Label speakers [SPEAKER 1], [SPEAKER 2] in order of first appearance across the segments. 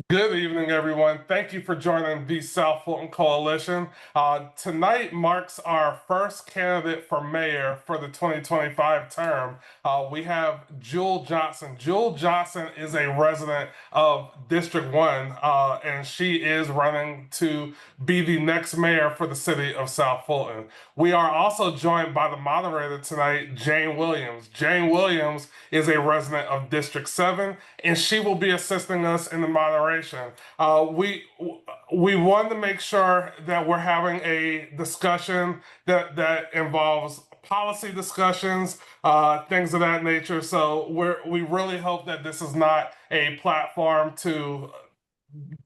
[SPEAKER 1] Good evening, everyone. Thank you for joining the South Fulton Coalition. Tonight marks our first candidate for mayor for the 2025 term. We have Jewel Johnson. Jewel Johnson is a resident of District 1, and she is running to be the next mayor for the city of South Fulton. We are also joined by the moderator tonight, Jane Williams. Jane Williams is a resident of District 7, and she will be assisting us in the moderation. We want to make sure that we're having a discussion that involves policy discussions, things of that nature. So we really hope that this is not a platform to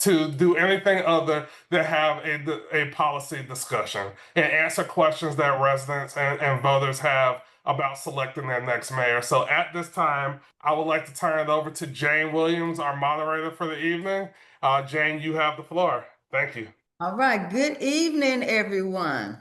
[SPEAKER 1] do anything other than have a policy discussion and answer questions that residents and voters have about selecting their next mayor. So at this time, I would like to turn it over to Jane Williams, our moderator for the evening. Jane, you have the floor. Thank you.
[SPEAKER 2] All right. Good evening, everyone.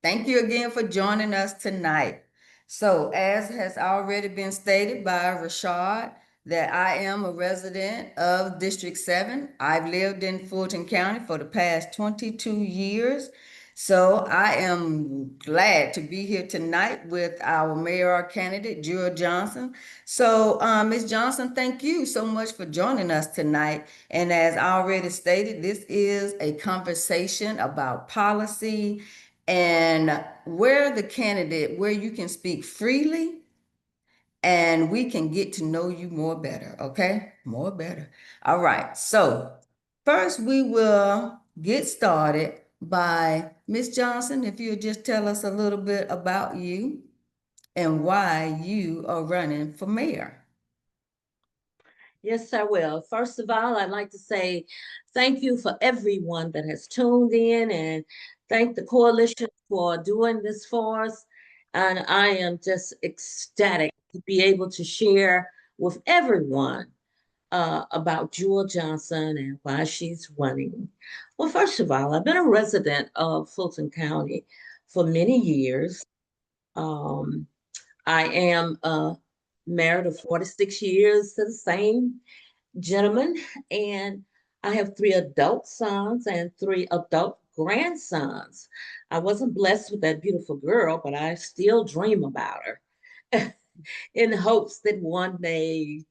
[SPEAKER 2] Thank you again for joining us tonight. So, as has already been stated by Rashad, that I am a resident of District 7. I've lived in Fulton County for the past 22 years. So, I am glad to be here tonight with our mayoral candidate, Jewel Johnson. So, Ms. Johnson, thank you so much for joining us tonight. And as already stated, this is a conversation about policy and where you can speak freely and we can get to know you more better, okay? More better. All right. So, first we will get started by Miss Johnson, if you'll just tell us a little bit about you and why you are running for mayor.
[SPEAKER 3] Yes, I will. First of all, I'd like to say thank you for everyone that has tuned in and thank the coalition for doing this for us. And I am just ecstatic to be able to share with everyone about Jewel Johnson and why she's running. Well, first of all, I've been a resident of Fulton County for many years. Um, I am married of 46 years to the same gentleman, and I have three adult sons and three adult grandsons. I wasn't blessed with that beautiful girl, but I still dream about her in hopes that one day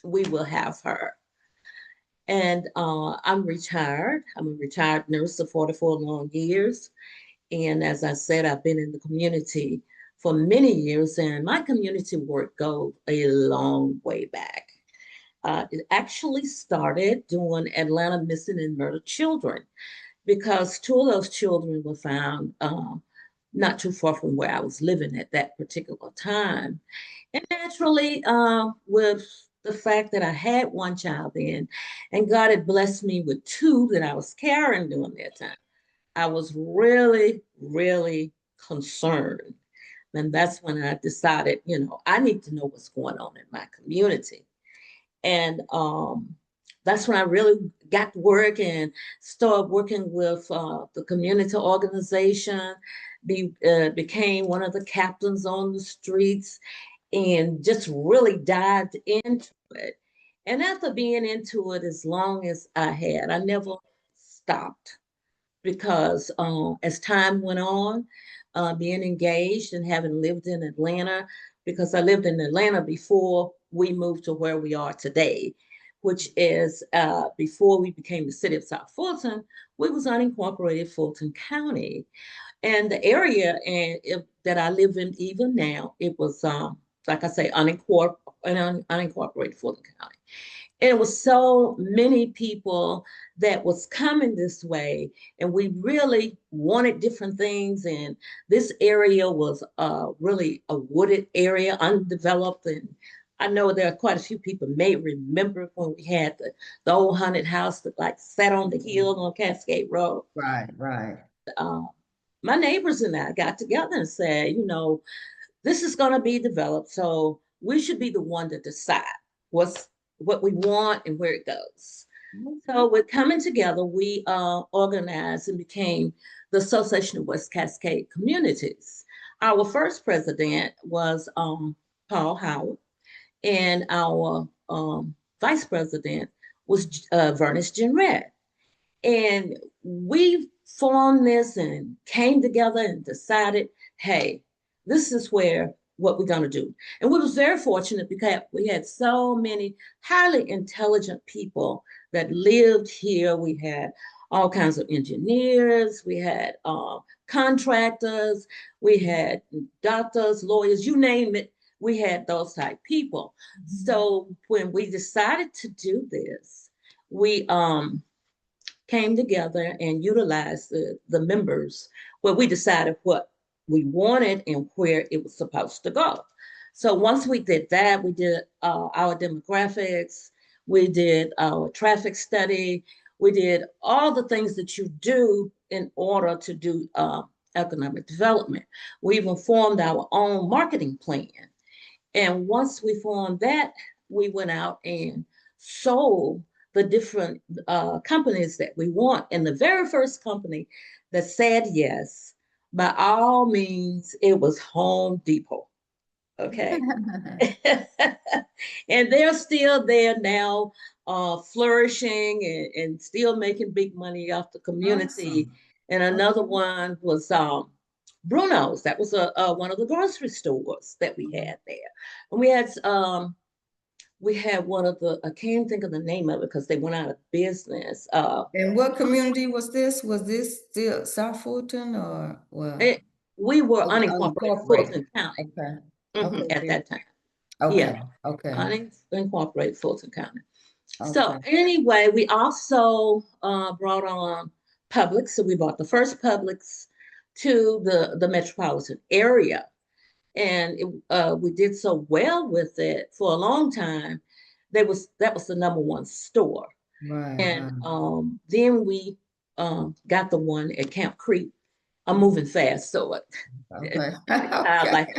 [SPEAKER 3] we will have her. And I'm retired. I'm a retired nurse of 44 long years. And as I said, I've been in the community for many years, and my community work goes a long way back. It actually started doing Atlanta missing and murdered children because two of those children were found not too far from where I was living at that particular time. And naturally, with the fact that I had one child then, and God had blessed me with two that I was carrying during that time, I was really, really concerned. And that's when I decided, I need to know what's going on in my community. And that's when I really got to work and started working with the community organization, became one of the captains on the streets, and just really dived into it. And after being into it as long as I had, I never stopped because as time went on, being engaged and having lived in Atlanta, because I lived in Atlanta before we moved to where we are today, which is before we became the City of South Fulton, we was unincorporated Fulton County. And the area that I live in even now, it was, like I say, unincorporated Fulton County. And it was so many people that was coming this way, and we really wanted different things. And this area was really a wooded area, undeveloped. And I know there are quite a few people may remember when we had the old haunted house that like sat on the hill on Cascade Road.
[SPEAKER 2] Right, right.
[SPEAKER 3] My neighbors and I got together and said, this is going to be developed, so we should be the one to decide what we want and where it goes. So with coming together, we organized and became the Association of West Cascade Communities. Our first president was Paul Howard, and our vice president was Vernice Jenrette. And we formed this and came together and decided, hey, this is what we're going to do. And we was very fortunate because we had so many highly intelligent people that lived here. We had all kinds of engineers, we had contractors, we had doctors, lawyers, you name it, we had those type people. So when we decided to do this, we came together and utilized the members where we decided what we wanted and where it was supposed to go. So once we did that, we did our demographics, we did our traffic study, we did all the things that you do in order to do economic development. We even formed our own marketing plan. And once we formed that, we went out and sold the different companies that we want. And the very first company that said yes, by all means, it was Home Depot. Okay. And they're still there now, flourishing and still making big money off the community.
[SPEAKER 2] Awesome.
[SPEAKER 3] And another one was Bruno's. That was one of the grocery stores that we had there. And we had one of the, I can't think of the name of it because they went out of business.
[SPEAKER 2] And what community was this? Was this still South Fulton or what?
[SPEAKER 3] We were
[SPEAKER 2] Oh,
[SPEAKER 3] unincorporated
[SPEAKER 2] unincorporated.
[SPEAKER 3] Fulton County
[SPEAKER 2] Okay.
[SPEAKER 3] at that time.
[SPEAKER 2] Okay.
[SPEAKER 3] Yeah,
[SPEAKER 2] Okay.
[SPEAKER 3] unincorporated Fulton County. So
[SPEAKER 2] Okay.
[SPEAKER 3] anyway, we also brought on Publix. So we bought the first Publix to the metropolitan area. And we did so well with it for a long time. That was the number one store.
[SPEAKER 2] Right.
[SPEAKER 3] And then we got the one at Camp Creek. I'm moving fast, so
[SPEAKER 2] Okay.
[SPEAKER 3] it sounds like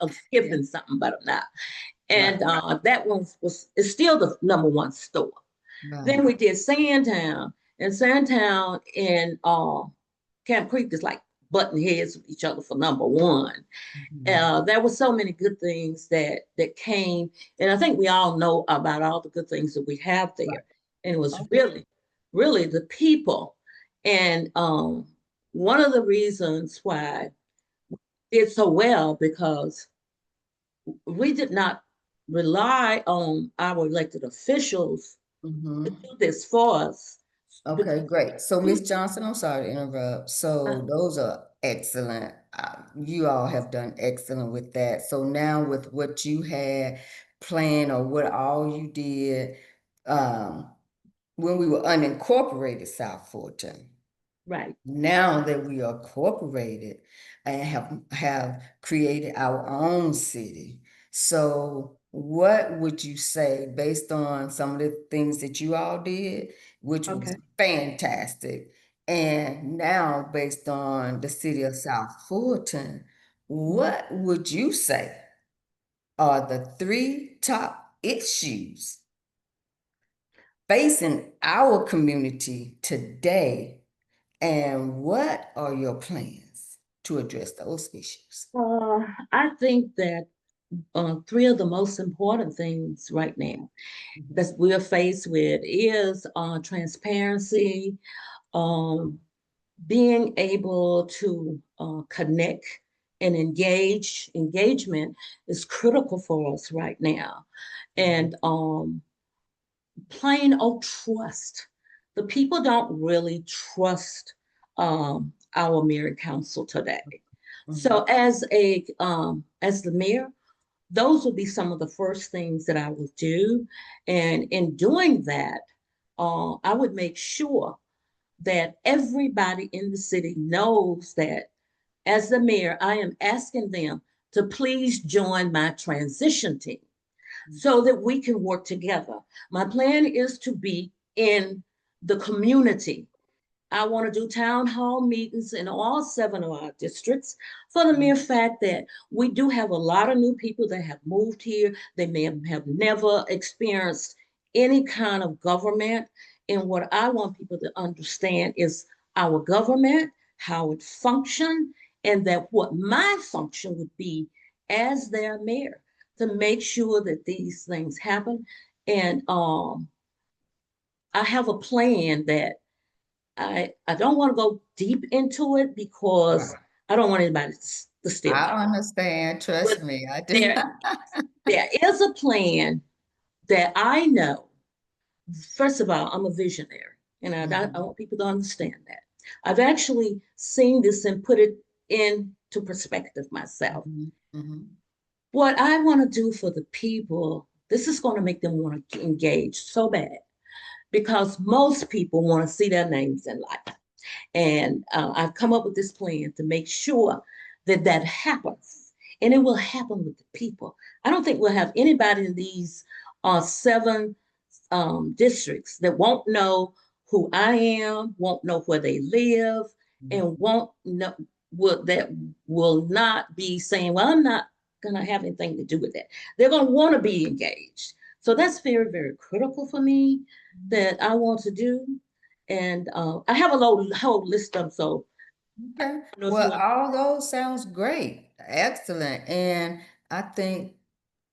[SPEAKER 3] I'm skipping something, but I'm not. And that one is still the number one store. Then we did Sandtown, and Sandtown and Camp Creek is like butting heads with each other for number one. There were so many good things that came, and I think we all know about all the good things that we have there. And it was really the people. And one of the reasons why we did so well because we did not rely on our elected officials to do this for us.
[SPEAKER 2] Okay, great. So Miss Johnson, I'm sorry to interrupt.
[SPEAKER 3] Uh,
[SPEAKER 2] So those are excellent. You all have done excellent with that. So now with what you had planned or what all you did, um, when we were unincorporated South Fulton,
[SPEAKER 3] right.
[SPEAKER 2] now that we are incorporated and have created our own city. So what would you say based on some of the things that you all did, which was
[SPEAKER 3] Okay.
[SPEAKER 2] fantastic, and now based on the city of South Fulton, what would you say are the three top issues facing our community today, and what are your plans to address those issues?
[SPEAKER 3] I think that three of the most important things right now that we're faced with is transparency, um, being able to connect and engage. Engagement is critical for us right now. And plain old trust. The people don't really trust our mayor and council today. So as the mayor, those would be some of the first things that I would do. And in doing that, I would make sure that everybody in the city knows that as the mayor, I am asking them to please join my transition team so that we can work together. My plan is to be in the community. I want to do town hall meetings in all 7 of our districts for the mere fact that we do have a lot of new people that have moved here. They may have never experienced any kind of government. And what I want people to understand is our government, how it functions, and that what my function would be as their mayor to make sure that these things happen. And I have a plan that I don't want to go deep into it because
[SPEAKER 2] Right.
[SPEAKER 3] I don't want anybody to steal my.
[SPEAKER 2] I understand.
[SPEAKER 3] But
[SPEAKER 2] Trust me, I do.
[SPEAKER 3] there there is a plan that I know. First of all, I'm a visionary, and I want people to understand that. I've actually seen this and put it into perspective myself.
[SPEAKER 2] Mhm, mhm.
[SPEAKER 3] What I want to do for the people, this is going to make them want to engage so bad because most people want to see their names in life. And I've come up with this plan to make sure that that happens. And it will happen with the people. I don't think we'll have anybody in these seven districts that won't know who I am, won't know where they live, and won't know that will not be saying, well, I'm not going to have anything to do with that. They're going to want to be engaged. So that's very, very critical for me that I want to do. And I have a whole list of, so I
[SPEAKER 2] Okay.
[SPEAKER 3] don't know if you
[SPEAKER 2] Well,
[SPEAKER 3] want.
[SPEAKER 2] all those sounds great. Excellent. And I think,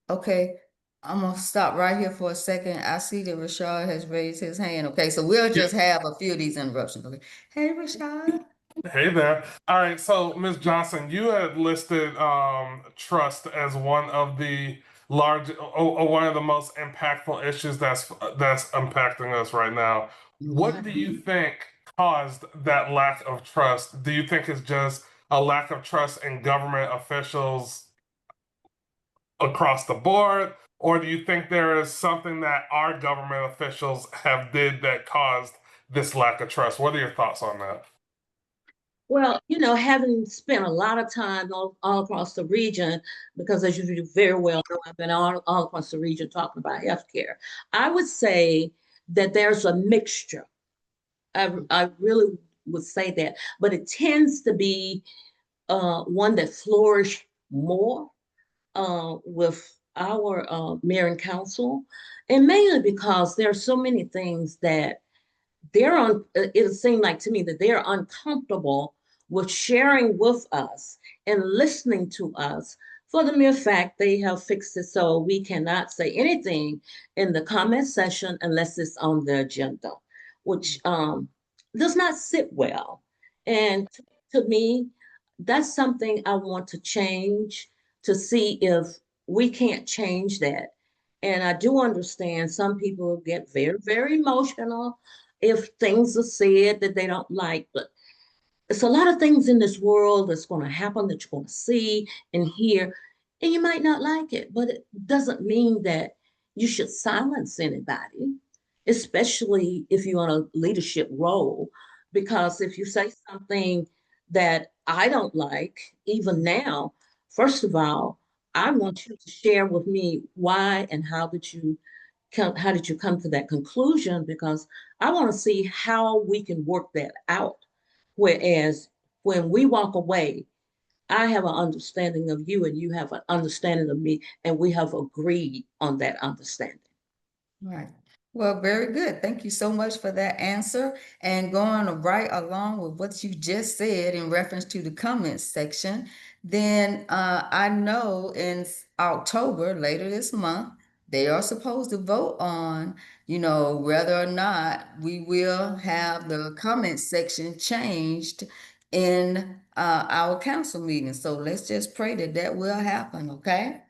[SPEAKER 2] okay, I'm gonna stop right here for a second. I see that Rashad has raised his hand. Okay, so we'll
[SPEAKER 1] Yeah.
[SPEAKER 2] just have a few of these interruptions. Okay. Hey, Rashad.
[SPEAKER 1] Hey there. All right, so Ms. Johnson, you had listed trust as one of the or one of the most impactful issues that's impacting us right now. What do you
[SPEAKER 2] Mhm.
[SPEAKER 1] think caused that lack of trust? Do you think it's just a lack of trust in government officials across the board, or do you think there is something that our government officials have did that caused this lack of trust? What are your thoughts on that?
[SPEAKER 3] Well, having spent a lot of time all across the region, because as you very well know, I've been all across the region talking about healthcare. I would say that there's a mixture. I really would say that, but it tends to be one that flourished more with our mayor and council, and mainly because there are so many things that they're on. It seemed like to me that they're uncomfortable with sharing with us and listening to us for the mere fact they have fixed it so we cannot say anything in the comment section unless it's on the agenda, which does not sit well. And to me, that's something I want to change to see if we can't change that. And I do understand some people get very, very emotional if things are said that they don't like, but it's a lot of things in this world that's going to happen that you're going to see and hear, and you might not like it, but it doesn't mean that you should silence anybody, especially if you're in a leadership role. Because if you say something that I don't like, even now, first of all, I want you to share with me why and how did you come to that conclusion? Because I want to see how we can work that out. Whereas when we walk away, I have an understanding of you and you have an understanding of me, and we have agreed on that understanding.
[SPEAKER 2] Right. Well, very good. Thank you so much for that answer. And going right along with what you just said in reference to the comments section, then I know in October, later this month, they are supposed to vote on, whether or not we will have the comment section changed in our council meeting. So let's just pray that that will happen, okay?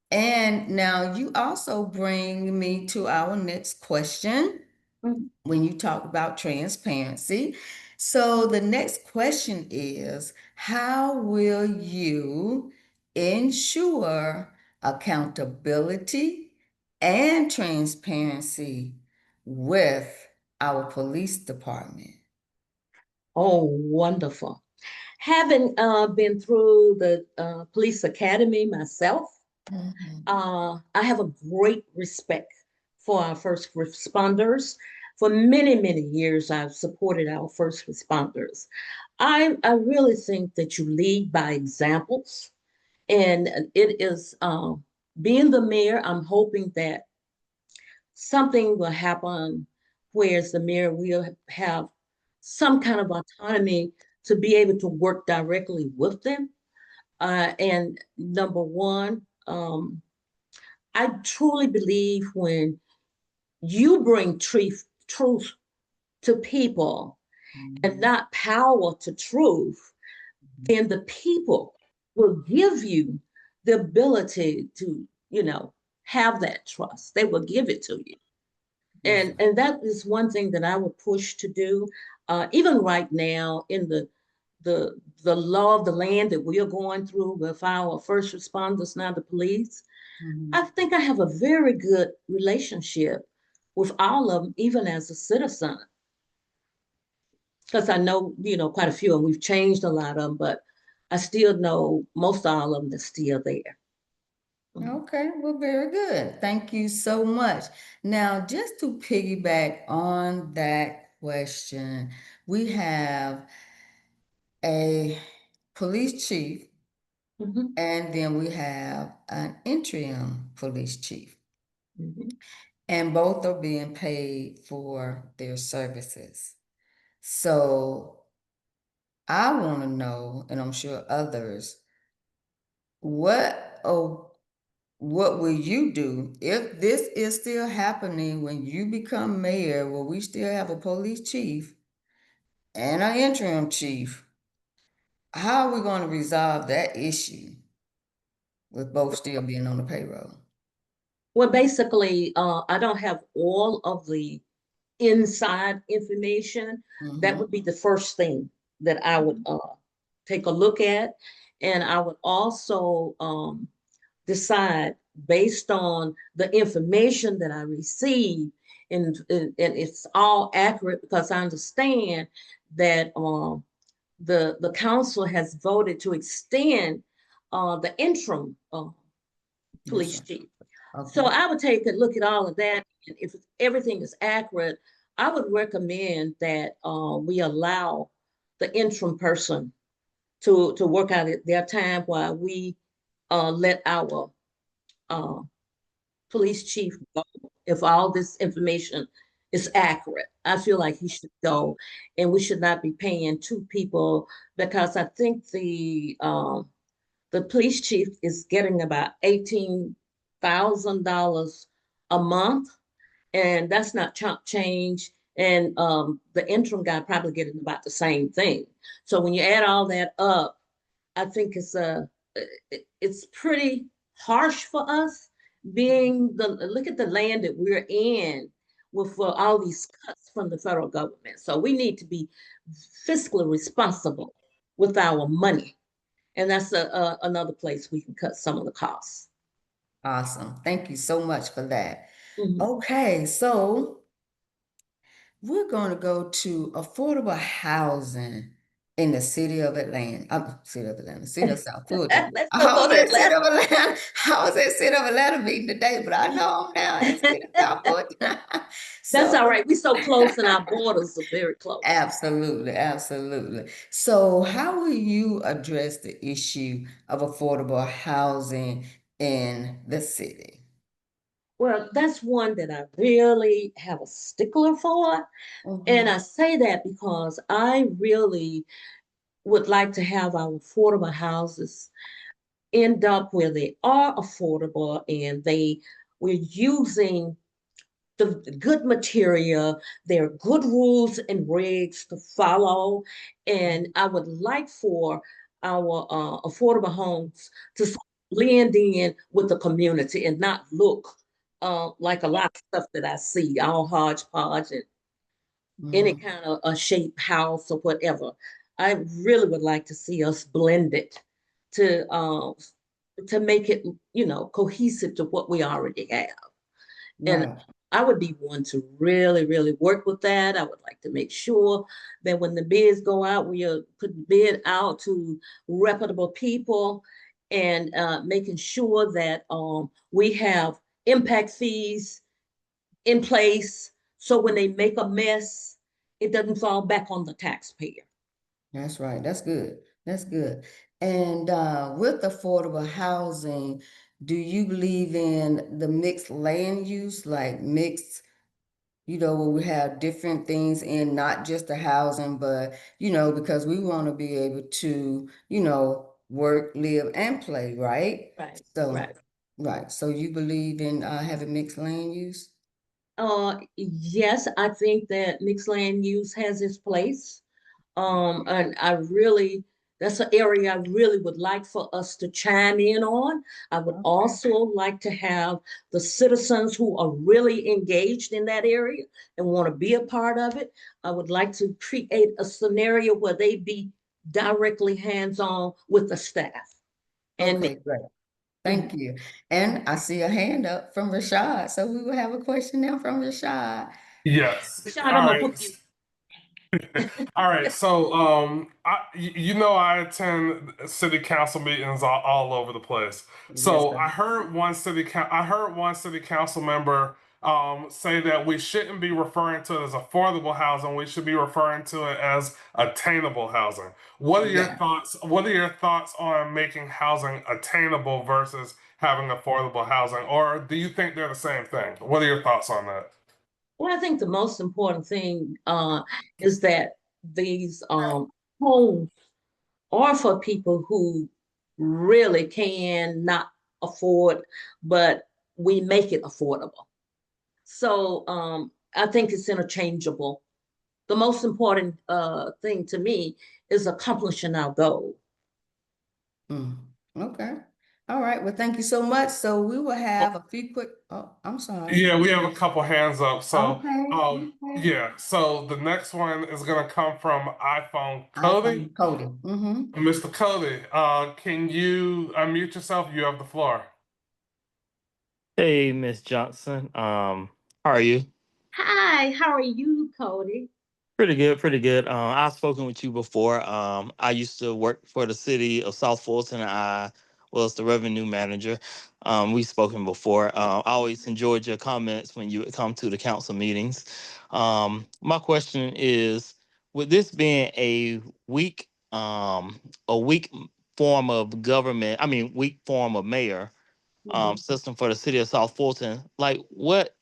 [SPEAKER 2] And now you also bring me to our next question
[SPEAKER 3] Mhm.
[SPEAKER 2] when you talk about transparency. So the next question is, how will you ensure accountability and transparency with our police department?
[SPEAKER 3] Oh, wonderful. Having been through the police academy myself,
[SPEAKER 2] Mhm.
[SPEAKER 3] I have a great respect for our first responders. For many, many years, I've supported our first responders. I really think that you lead by examples, and it is being the mayor. I'm hoping that something will happen, whereas the mayor will have some kind of autonomy to be able to work directly with them. And number one, I truly believe when you bring truth to people and
[SPEAKER 2] Mhm.
[SPEAKER 3] not power to truth, then the people will give you the ability to, have that trust. They will give it to you.
[SPEAKER 2] That's
[SPEAKER 3] And that is one thing that I would push to do. Even right now in the law of the land that we are going through with our first responders, now the police,
[SPEAKER 2] right.
[SPEAKER 3] I think I have a very good relationship with all of them, even as a citizen, because I know, quite a few, and we've changed a lot of them, but I still know most all of them that's still there. Mhm.
[SPEAKER 2] Okay, well, very good. Thank you so much. Now, just to piggyback on that question, we have a police chief
[SPEAKER 3] Mhm.
[SPEAKER 2] and then we have an interim police chief,
[SPEAKER 3] Mhm.
[SPEAKER 2] and both are being paid for their services. So I want to know, and I'm sure others, what oh what will you do if this is still happening when you become mayor? Will we still have a police chief and an interim chief? How are we going to resolve that issue with both still being on the payroll?
[SPEAKER 3] Well, basically, I don't have all of the inside information. That
[SPEAKER 2] Mm-hmm.
[SPEAKER 3] would be the first thing that I would take a look at. And I would also decide based on the information that I receive, and it's all accurate because I understand that the council has voted to extend the interim
[SPEAKER 2] That's
[SPEAKER 3] police
[SPEAKER 2] right.
[SPEAKER 3] chief. So
[SPEAKER 2] Okay.
[SPEAKER 3] I would take a look at all of that. And if everything is accurate, I would recommend that we allow the interim person to work out their time while we let our uh, police chief go. If all this information is accurate, I feel like he should go, and we should not be paying two people because I think the police chief is getting about $18,000 a month, and that's not chump change. And the interim guy probably getting about the same thing. So when you add all that up, I think it's pretty harsh for us being the look at the land that we're in with all these cuts from the federal government. So we need to be fiscally responsible with our money, and that's another place we can cut some of the costs.
[SPEAKER 2] Awesome. Thank you so much for that.
[SPEAKER 3] Mhm.
[SPEAKER 2] Okay, so we're going to go to affordable housing in the city of Atlanta. City of South Fulton.
[SPEAKER 3] Let's
[SPEAKER 2] I
[SPEAKER 3] go go
[SPEAKER 2] was
[SPEAKER 3] to
[SPEAKER 2] at City
[SPEAKER 3] Atlanta.
[SPEAKER 2] of Atlanta. I was at City of Atlanta meeting today, but I know I'm now in City of South Fulton.
[SPEAKER 3] That's all
[SPEAKER 2] So
[SPEAKER 3] right. We're so close, and our borders are very close.
[SPEAKER 2] absolutely, absolutely. So how will you address the issue of affordable housing in the city?
[SPEAKER 3] Well, that's one that I really have a stickler for. And I
[SPEAKER 2] Mhm.
[SPEAKER 3] say that because I really would like to have our affordable houses end up where they are affordable and we're using the good material. There are good rules and regs to follow. And I would like for our affordable homes to blend in with the community and not look like a lot of stuff that I see, all hodgepodge and any
[SPEAKER 2] Mhm.
[SPEAKER 3] kind of a shape house or whatever. I really would like to see us blend it to uh, to make it, cohesive to what we already have. And
[SPEAKER 2] Right.
[SPEAKER 3] I would be one to really, really work with that. I would like to make sure that when the bids go out, we are putting bid out to reputable people and making sure that we have impact fees in place so when they make a mess, it doesn't fall back on the taxpayer.
[SPEAKER 2] That's right. That's good. That's good. And with affordable housing, do you believe in the mixed land use, like mixed, where we have different things in not just the housing, but, because we want to be able to, work, live, and play, right?
[SPEAKER 3] Right,
[SPEAKER 2] So,
[SPEAKER 3] right.
[SPEAKER 2] right. So you believe in having mixed land use?
[SPEAKER 3] Yes, I think that mixed land use has its place. And I really, that's an area I really would like for us to chime in on. I would
[SPEAKER 2] Okay.
[SPEAKER 3] also like to have the citizens who are really engaged in that area and want to be a part of it. I would like to create a scenario where they be directly hands-on with the staff. And
[SPEAKER 2] Okay, great. Thank you. And I see a hand up from Rashad. So we will have a question now from Rashad.
[SPEAKER 1] Yes.
[SPEAKER 3] Sean,
[SPEAKER 1] All
[SPEAKER 3] I'm gonna
[SPEAKER 1] right.
[SPEAKER 3] put you.
[SPEAKER 1] All right. So, you know, I attend city council meetings all over the place.
[SPEAKER 2] Yes,
[SPEAKER 1] So
[SPEAKER 2] sir.
[SPEAKER 1] I heard one city council member say that we shouldn't be referring to it as affordable housing. We should be referring to it as attainable housing. What are your
[SPEAKER 2] Yeah.
[SPEAKER 1] thoughts? What are your thoughts on making housing attainable versus having affordable housing? Or do you think they're the same thing? What are your thoughts on that?
[SPEAKER 3] Well, I think the most important thing is that these homes are for people who really can not afford, but we make it affordable. So I think it's interchangeable. The most important thing to me is accomplishing our goal.
[SPEAKER 2] Mm, okay. All right. Well, thank you so much. So we will have a few quick, oh, I'm sorry.
[SPEAKER 1] Yeah, we have a couple hands up. So,
[SPEAKER 2] Okay. Okay.
[SPEAKER 1] yeah. So the next one is gonna come from iPhone Cody.
[SPEAKER 2] iPhone Cody. Mm-hmm.
[SPEAKER 1] Mr. Cody, can you unmute yourself? You have the floor.
[SPEAKER 4] Hey, Miss Johnson. How are you?
[SPEAKER 3] Hi, how are you, Cody?
[SPEAKER 4] Pretty good, pretty good. I've spoken with you before. I used to work for the city of South Fulton. I was the revenue manager. We've spoken before. I always enjoyed your comments when you would come to the council meetings. My question is, with this being a weak form of government, I mean, weak form of mayor,
[SPEAKER 3] Mhm.
[SPEAKER 4] system for the city of South Fulton, like what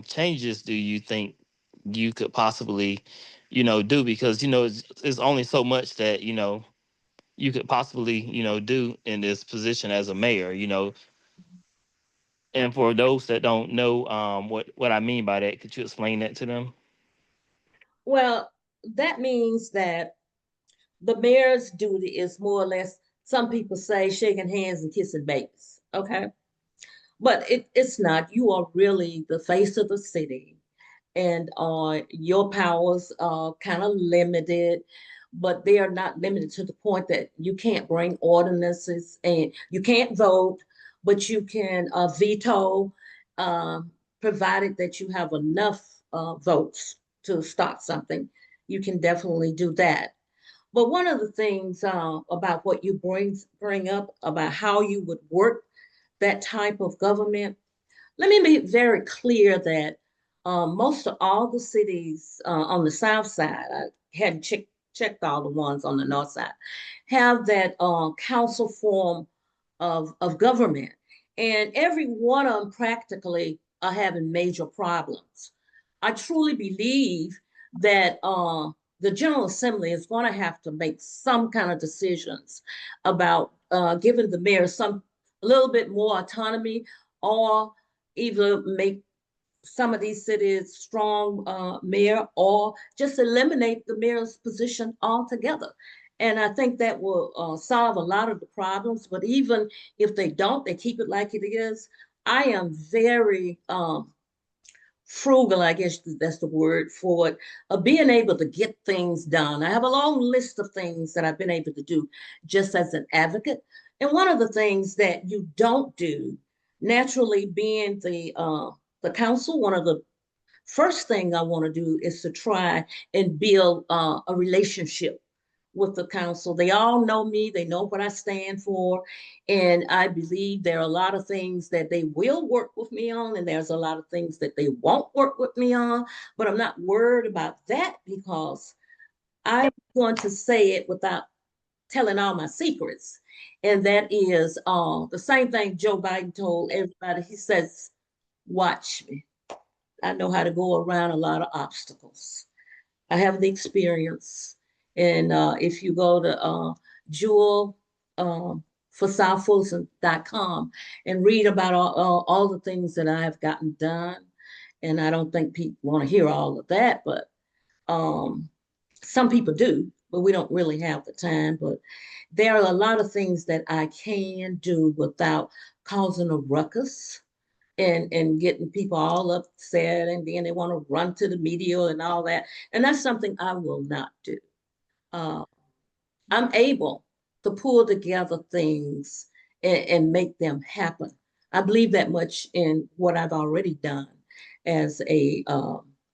[SPEAKER 4] changes do you think you could possibly, do? Because it's only so much that you could possibly do in this position as a mayor. And for those that don't know what I mean by that, could you explain that to them?
[SPEAKER 3] Well, that means that the mayor's duty is more or less, some people say, shaking hands and kissing babies. Okay. But it's not. You are really the face of the city, and your powers are kind of limited, but they are not limited to the point that you can't bring ordinances and you can't vote, but you can veto, uh, provided that you have enough votes to stop something. You can definitely do that. But one of the things about what you bring up about how you would work that type of government, let me be very clear that most of all the cities on the south side, I hadn't checked all the ones on the north side, have that council form of government. And every one of them practically are having major problems. I truly believe that the General Assembly is going to have to make some kind of decisions about giving the mayor some a little bit more autonomy, or either make some of these cities strong mayor, or just eliminate the mayor's position altogether. And I think that will solve a lot of the problems. But even if they don't, they keep it like it is. I am very frugal, I guess that's the word for it, of being able to get things done. I have a long list of things that I've been able to do just as an advocate. And one of the things that you don't do, naturally being the council, one of the first thing I want to do is to try and build a relationship with the council. They all know me, they know what I stand for. And I believe there are a lot of things that they will work with me on, and there's a lot of things that they won't work with me on. But I'm not worried about that because I'm going to say it without telling all my secrets. And that is the same thing Joe Biden told everybody. He says, watch me. I know how to go around a lot of obstacles. I have the experience. And if you go to Jewel for southfulton.com and read about all the things that I have gotten done And I don't think people want to hear all of that, but some people do, but we don't really have the time. But there are a lot of things that I can do without causing a ruckus and getting people all upset, and then they want to run to the media and all that. And that's something I will not do. Uh, I'm able to pull together things and make them happen. I believe that much in what I've already done as a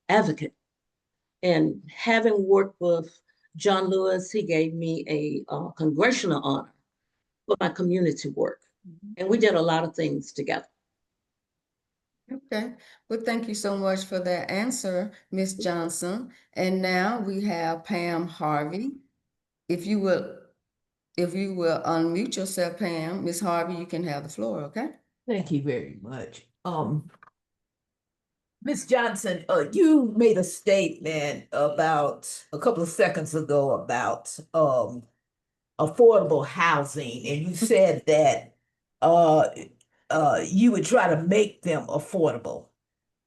[SPEAKER 3] advocate. And having worked with John Lewis, he gave me a congressional honor for my community work. And we did a lot of things together.
[SPEAKER 2] Okay, well, thank you so much for that answer, Ms. Johnson. And now we have Pam Harvey. If you will unmute yourself, Pam, Ms. Harvey, you can have the floor, okay?
[SPEAKER 5] Thank you very much. Ms. Johnson, you made a statement about a couple of seconds ago about affordable housing, and you said that you would try to make them affordable.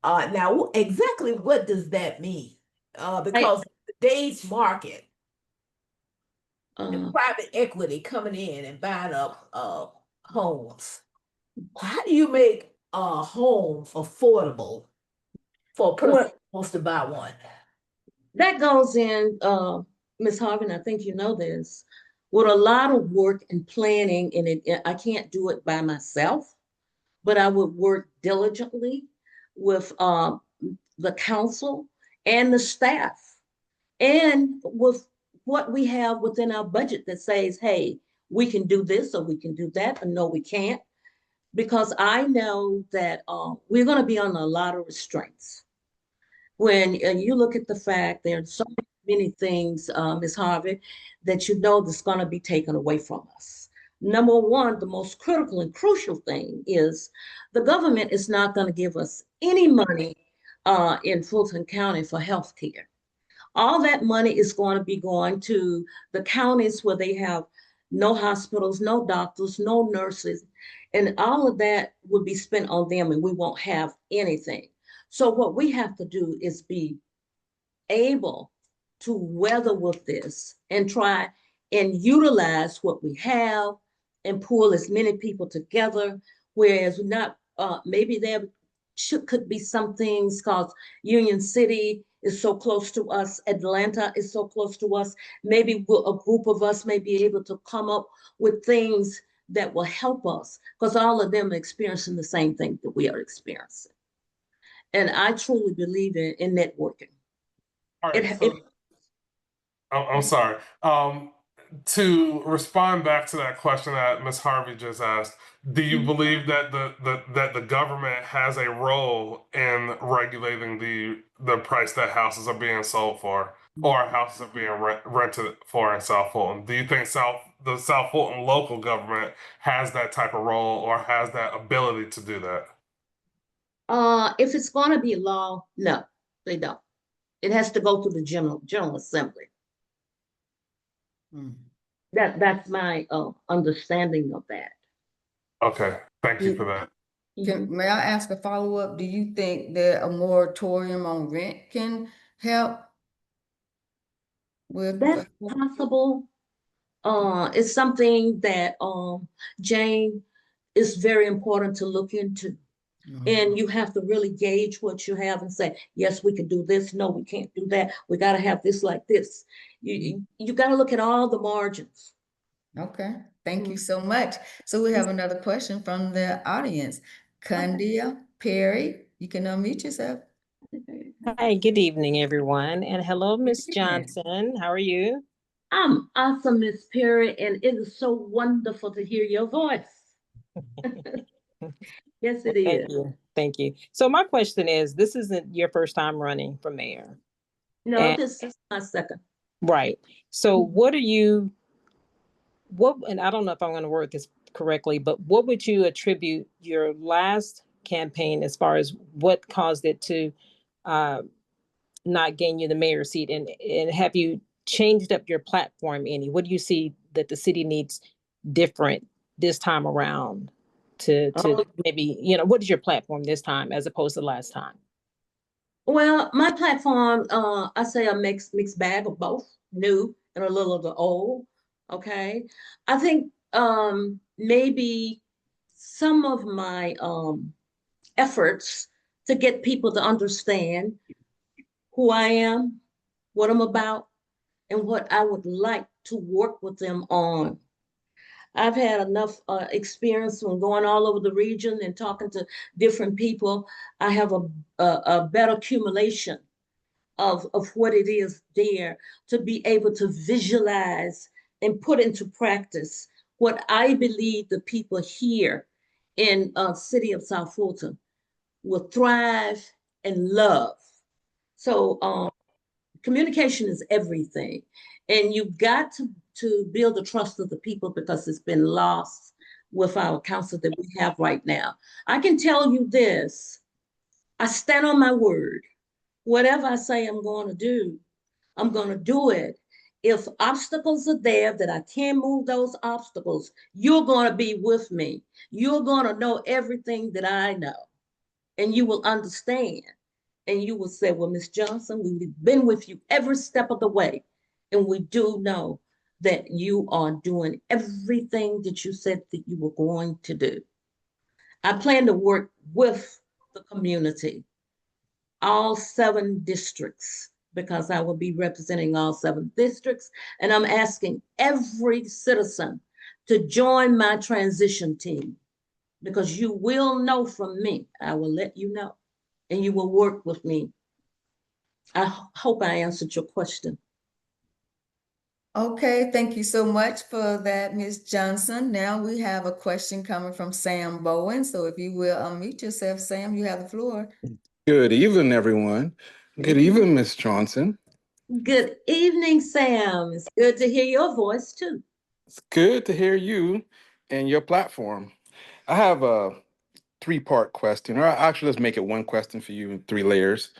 [SPEAKER 5] Now, exactly what does that mean? Because today's market, the private equity coming in and buying up homes, how do you make a home affordable for a person who wants to buy one?
[SPEAKER 3] That goes in, Ms. Harvey, and I think you know this, with a lot of work and planning, and I can't do it by myself, but I would work diligently with the council and the staff, and with what we have within our budget that says, hey, we can do this or we can do that, or no, we can't, because I know that we're going to be on a lot of restraints. When you look at the fact there's so many things, Ms. Harvey, that you know that's going to be taken away from us. Number one, the most critical and crucial thing is the government is not going to give us any money in Fulton County for health care. All that money is going to be going to the counties where they have no hospitals, no doctors, no nurses, and all of that will be spent on them, and we won't have anything. So what we have to do is be able to weather with this and try and utilize what we have and pull as many people together, whereas not maybe there could be some things because Union City is so close to us, Atlanta is so close to us. Maybe a group of us may be able to come up with things that will help us, because all of them are experiencing the same thing that we are experiencing. And I truly believe in networking.
[SPEAKER 1] All right, I'm sorry. To respond back to that question that Ms. Harvey just asked, do you believe that the government has a role in regulating the price that houses are being sold for, or houses are being rented for in South Fulton? Do you think the South Fulton local government has that type of role or has that ability to do that?
[SPEAKER 3] If it's going to be law, no, they don't. It has to go through the General Assembly. That's my understanding of that.
[SPEAKER 1] Okay, thank you for that.
[SPEAKER 2] May I ask a follow-up? Do you think that a moratorium on rent can help with
[SPEAKER 3] That's possible. It's something that Jane, is very important to look into. And you have to really gauge what you have and say, yes, we can do this. No, we can't do that. We got to have this like this. You got to look at all the margins.
[SPEAKER 2] Okay, thank you so much. So we have another question from the audience. Candia Perry, you can unmute yourself.
[SPEAKER 6] Hi, good evening, everyone. And hello, Miss Johnson. How are you?
[SPEAKER 3] I'm awesome, Miss Perry, and it is so wonderful to hear your voice. Yes, it is.
[SPEAKER 6] Thank you. Thank you. So my question is, this isn't your first time running for mayor.
[SPEAKER 3] No, this is my second.
[SPEAKER 6] Right. So and I don't know if I'm going to word this correctly, but what would you attribute your last campaign as far as what caused it to not gain you the mayor seat? And have you changed up your platform any? What do you see that the city needs different this time around to maybe, what is your platform this time as opposed to last time?
[SPEAKER 3] Well, my platform, I say a mixed bag of both new and a little of the old. Okay. I think maybe some of my efforts to get people to understand who I am, what I'm about, and what I would like to work with them on. I've had enough experience from going all over the region and talking to different people. I have a better accumulation of what it is there to be able to visualize and put into practice what I believe the people here in City of South Fulton will thrive and love. So communication is everything. And you've got to build the trust of the people because it's been lost with our council that we have right now. I can tell you this, I stand on my word. Whatever I say I'm going to do, I'm going to do it. If obstacles are there that I can't move those obstacles, you're going to be with me. You're going to know everything that I know, and you will understand. And you will say, well, Miss Johnson, we've been with you every step of the way. And we do know that you are doing everything that you said that you were going to do. I plan to work with the community, all 7 districts, because I will be representing all 7 districts. And I'm asking every citizen to join my transition team because you will know from me. I will let you know, and you will work with me. I hope I answered your question.
[SPEAKER 2] Okay, thank you so much for that, Ms. Johnson. Now we have a question coming from Sam Bowen. So if you will unmute yourself, Sam, you have the floor.
[SPEAKER 7] Good evening, everyone. Good evening, Miss Johnson.
[SPEAKER 3] Good evening, Sam. It's good to hear your voice too.
[SPEAKER 7] It's good to hear you and your platform. I have a 3-part question, or actually, let's make it one question for you in 3 layers.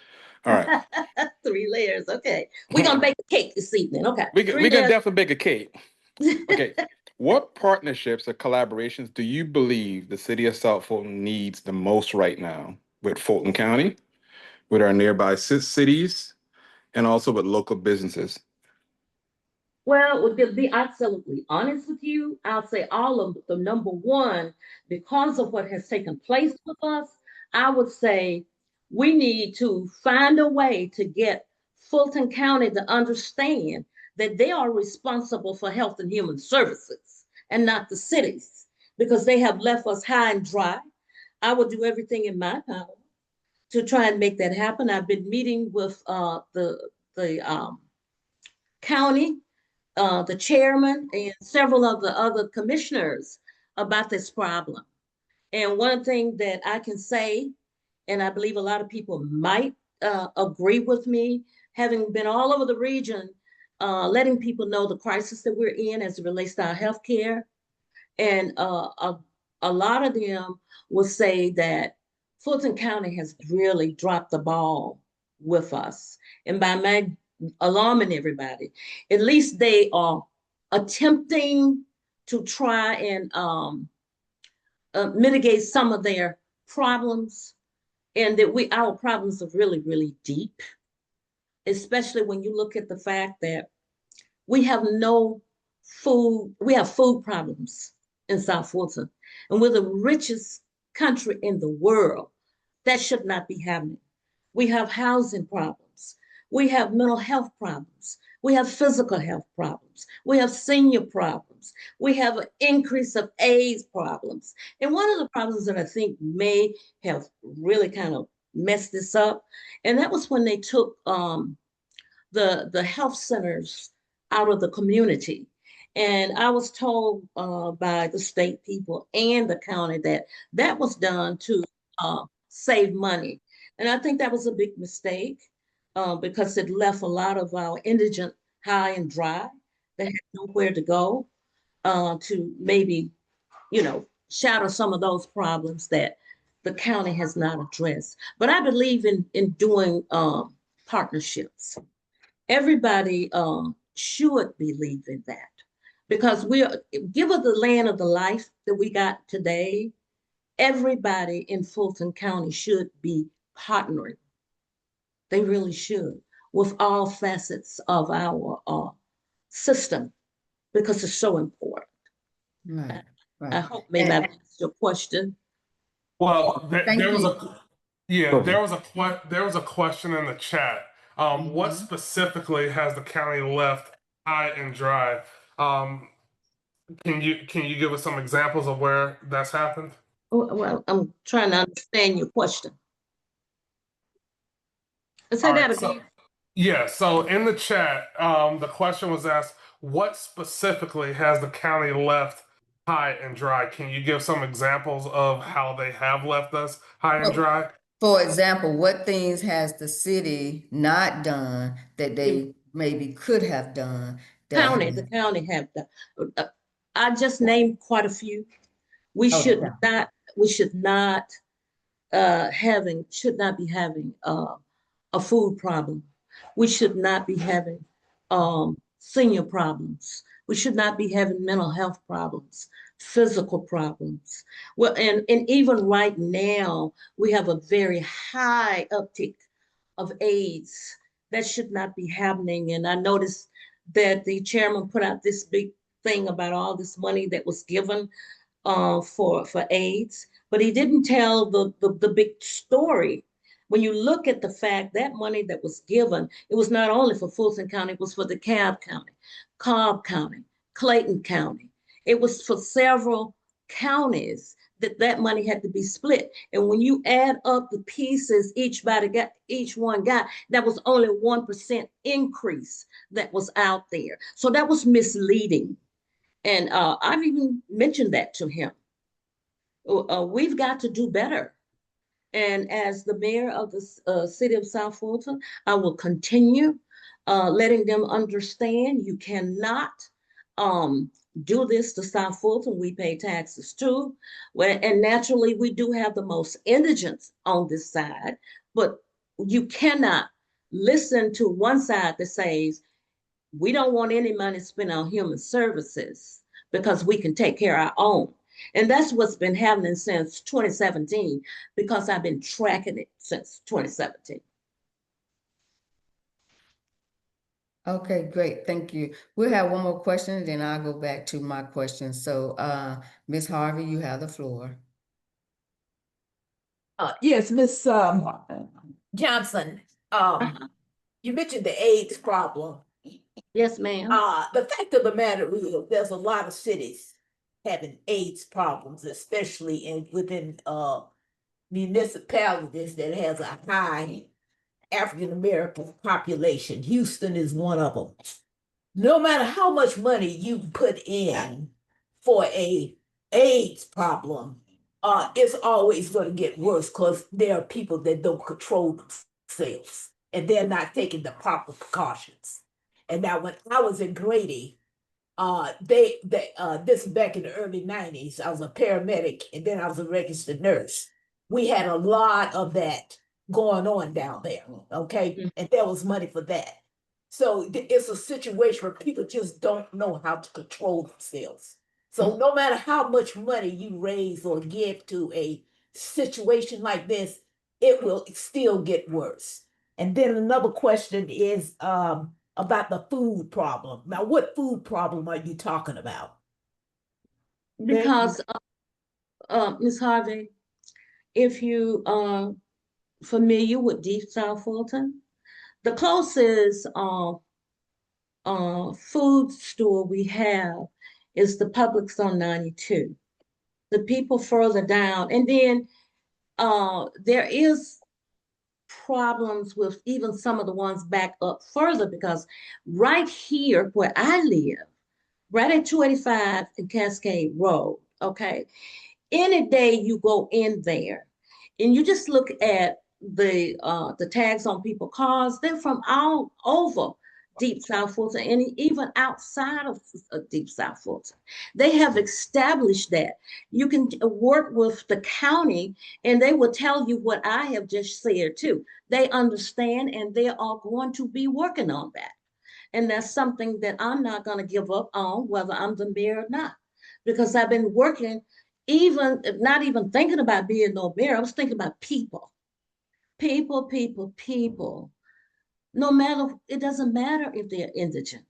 [SPEAKER 7] All right.
[SPEAKER 3] 3 layers. Okay. We're going to bake a cake this evening. Okay.
[SPEAKER 7] We
[SPEAKER 3] 3
[SPEAKER 7] can
[SPEAKER 3] layers.
[SPEAKER 7] definitely bake a cake. Okay. What partnerships or collaborations do you believe the city of South Fulton needs the most right now with Fulton County, with our nearby cities, and also with local businesses?
[SPEAKER 3] Well, to be absolutely honest with you, I'll say all of the number one, because of what has taken place with us, I would say we need to find a way to get Fulton County to understand that they are responsible for health and human services and not the cities, because they have left us high and dry. I will do everything in my power to try and make that happen. I've been meeting with the county, the chairman, and several of the other commissioners about this problem. And one thing that I can say, and I believe a lot of people might agree with me, having been all over the region, letting people know the crisis that we're in as it relates to our health care. And a lot of them will say that Fulton County has really dropped the ball with us. And by my alarming everybody, at least they are attempting to try and mitigate some of their problems, and that our problems are really, really deep, especially when you look at the fact that we have no food, we have food problems in South Fulton, and we're the richest country in the world. That should not be happening. We have housing problems. We have mental health problems. We have physical health problems. We have senior problems. We have an increase of AIDS problems. And one of the problems that I think may have really kind of messed this up, and that was when they took the health centers out of the community. And I was told by the state people and the county that that was done to save money. And I think that was a big mistake because it left a lot of our indigent high and dry that had nowhere to go to maybe, shadow some of those problems that the county has not addressed. But I believe in doing partnerships. Everybody should believe in that because given the land of the life that we got today, everybody in Fulton County should be partnering They really should, with all facets of our system, because it's so important.
[SPEAKER 2] Right,
[SPEAKER 3] I
[SPEAKER 2] right.
[SPEAKER 3] hope maybe I've answered your question.
[SPEAKER 1] Well,
[SPEAKER 2] Thank
[SPEAKER 1] there was
[SPEAKER 2] you.
[SPEAKER 1] a yeah,
[SPEAKER 7] Okay.
[SPEAKER 1] there was a question in the chat. What
[SPEAKER 2] Mhm.
[SPEAKER 1] specifically has the county left high and dry? Can you give us some examples of where that's happened?
[SPEAKER 3] Well, I'm trying to understand your question.
[SPEAKER 1] All
[SPEAKER 3] Say that
[SPEAKER 1] right,
[SPEAKER 3] again.
[SPEAKER 1] yeah, so in the chat, the question was asked, what specifically has the county left high and dry? Can you give some examples of how they have left us high and
[SPEAKER 2] Well,
[SPEAKER 1] dry?
[SPEAKER 2] for example, what things has the city not done that they maybe could have done that
[SPEAKER 3] County,
[SPEAKER 2] has,
[SPEAKER 3] the county have done. I just named quite a few. We
[SPEAKER 2] oh,
[SPEAKER 3] should
[SPEAKER 2] yeah.
[SPEAKER 3] not, we should not should not be having a food problem. We should not be having senior problems. We should not be having mental health problems, physical problems. Well, and even right now, we have a very high uptick of AIDS. That should not be happening. And I noticed that the chairman put out this big thing about all this money that was given for AIDS, but he didn't tell the big story. When you look at the fact that money that was given, it was not only for Fulton County, it was for Cobb County, Clayton County. It was for several counties that money had to be split. And when you add up the pieces each one got, that was only 1% increase that was out there. So that was misleading. And I've even mentioned that to him. We've got to do better. And as the mayor of the city of South Fulton, I will continue letting them understand you cannot um, do this to South Fulton. We pay taxes too. And naturally, we do have the most indigents on this side, but you cannot listen to one side that says, we don't want any money spent on human services because we can take care of our own. And that's what's been happening since 2017 because I've been tracking it since 2017.
[SPEAKER 2] Okay, great. Thank you. We'll have one more question, then I'll go back to my question. So, Ms. Harvey, you have the floor.
[SPEAKER 5] Yes, Miss Johnson, you mentioned the AIDS problem.
[SPEAKER 3] Yes, ma'am.
[SPEAKER 5] The fact of the matter is there's a lot of cities having AIDS problems, especially within municipalities that has a high African American population. Houston is one of them. No matter how much money you put in for a AIDS problem, it's always going to get worse because there are people that don't control themselves and they're not taking the proper precautions. And now, when I was in Grady, this back in the early 90s, I was a paramedic and then I was a registered nurse. We had a lot of that going on down there, okay?
[SPEAKER 3] Mm.
[SPEAKER 5] And there was money for that. So it's a situation where people just don't know how to control themselves. So no matter how much money you raise or give to a situation like this, it will still get worse. And then another question is about the food problem. Now, what food problem are you talking about?
[SPEAKER 3] Because, Ms. Harvey, if you are familiar with Deep South Fulton, the closest food store we have is the Publix on 92. The people further down, and then there is problems with even some of the ones back up further because right here where I live, right at 285 and Cascade Road, okay, any day you go in there and you just look at the tags on people's cars, they're from all over Deep South Fulton and even outside of Deep South Fulton. They have established that you can work with the county and they will tell you what I have just said too. They understand and they are going to be working on that. And that's something that I'm not going to give up on, whether I'm the mayor or not, because I've been working, even not thinking about being no mayor. I was thinking about people, people. No matter, it doesn't matter if they're indigent.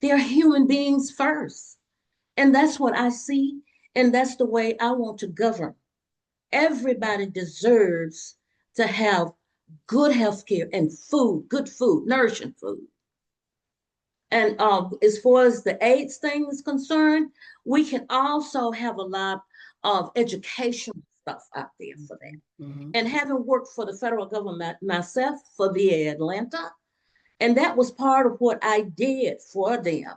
[SPEAKER 3] They're human beings first. And that's what I see. And that's the way I want to govern. Everybody deserves to have good health care and food, good food, nourishing food. And as far as the AIDS thing is concerned, we can also have a lot of educational stuff out there for that.
[SPEAKER 2] Mhm.
[SPEAKER 3] And having worked for the federal government myself for VA Atlanta, and that was part of what I did for them.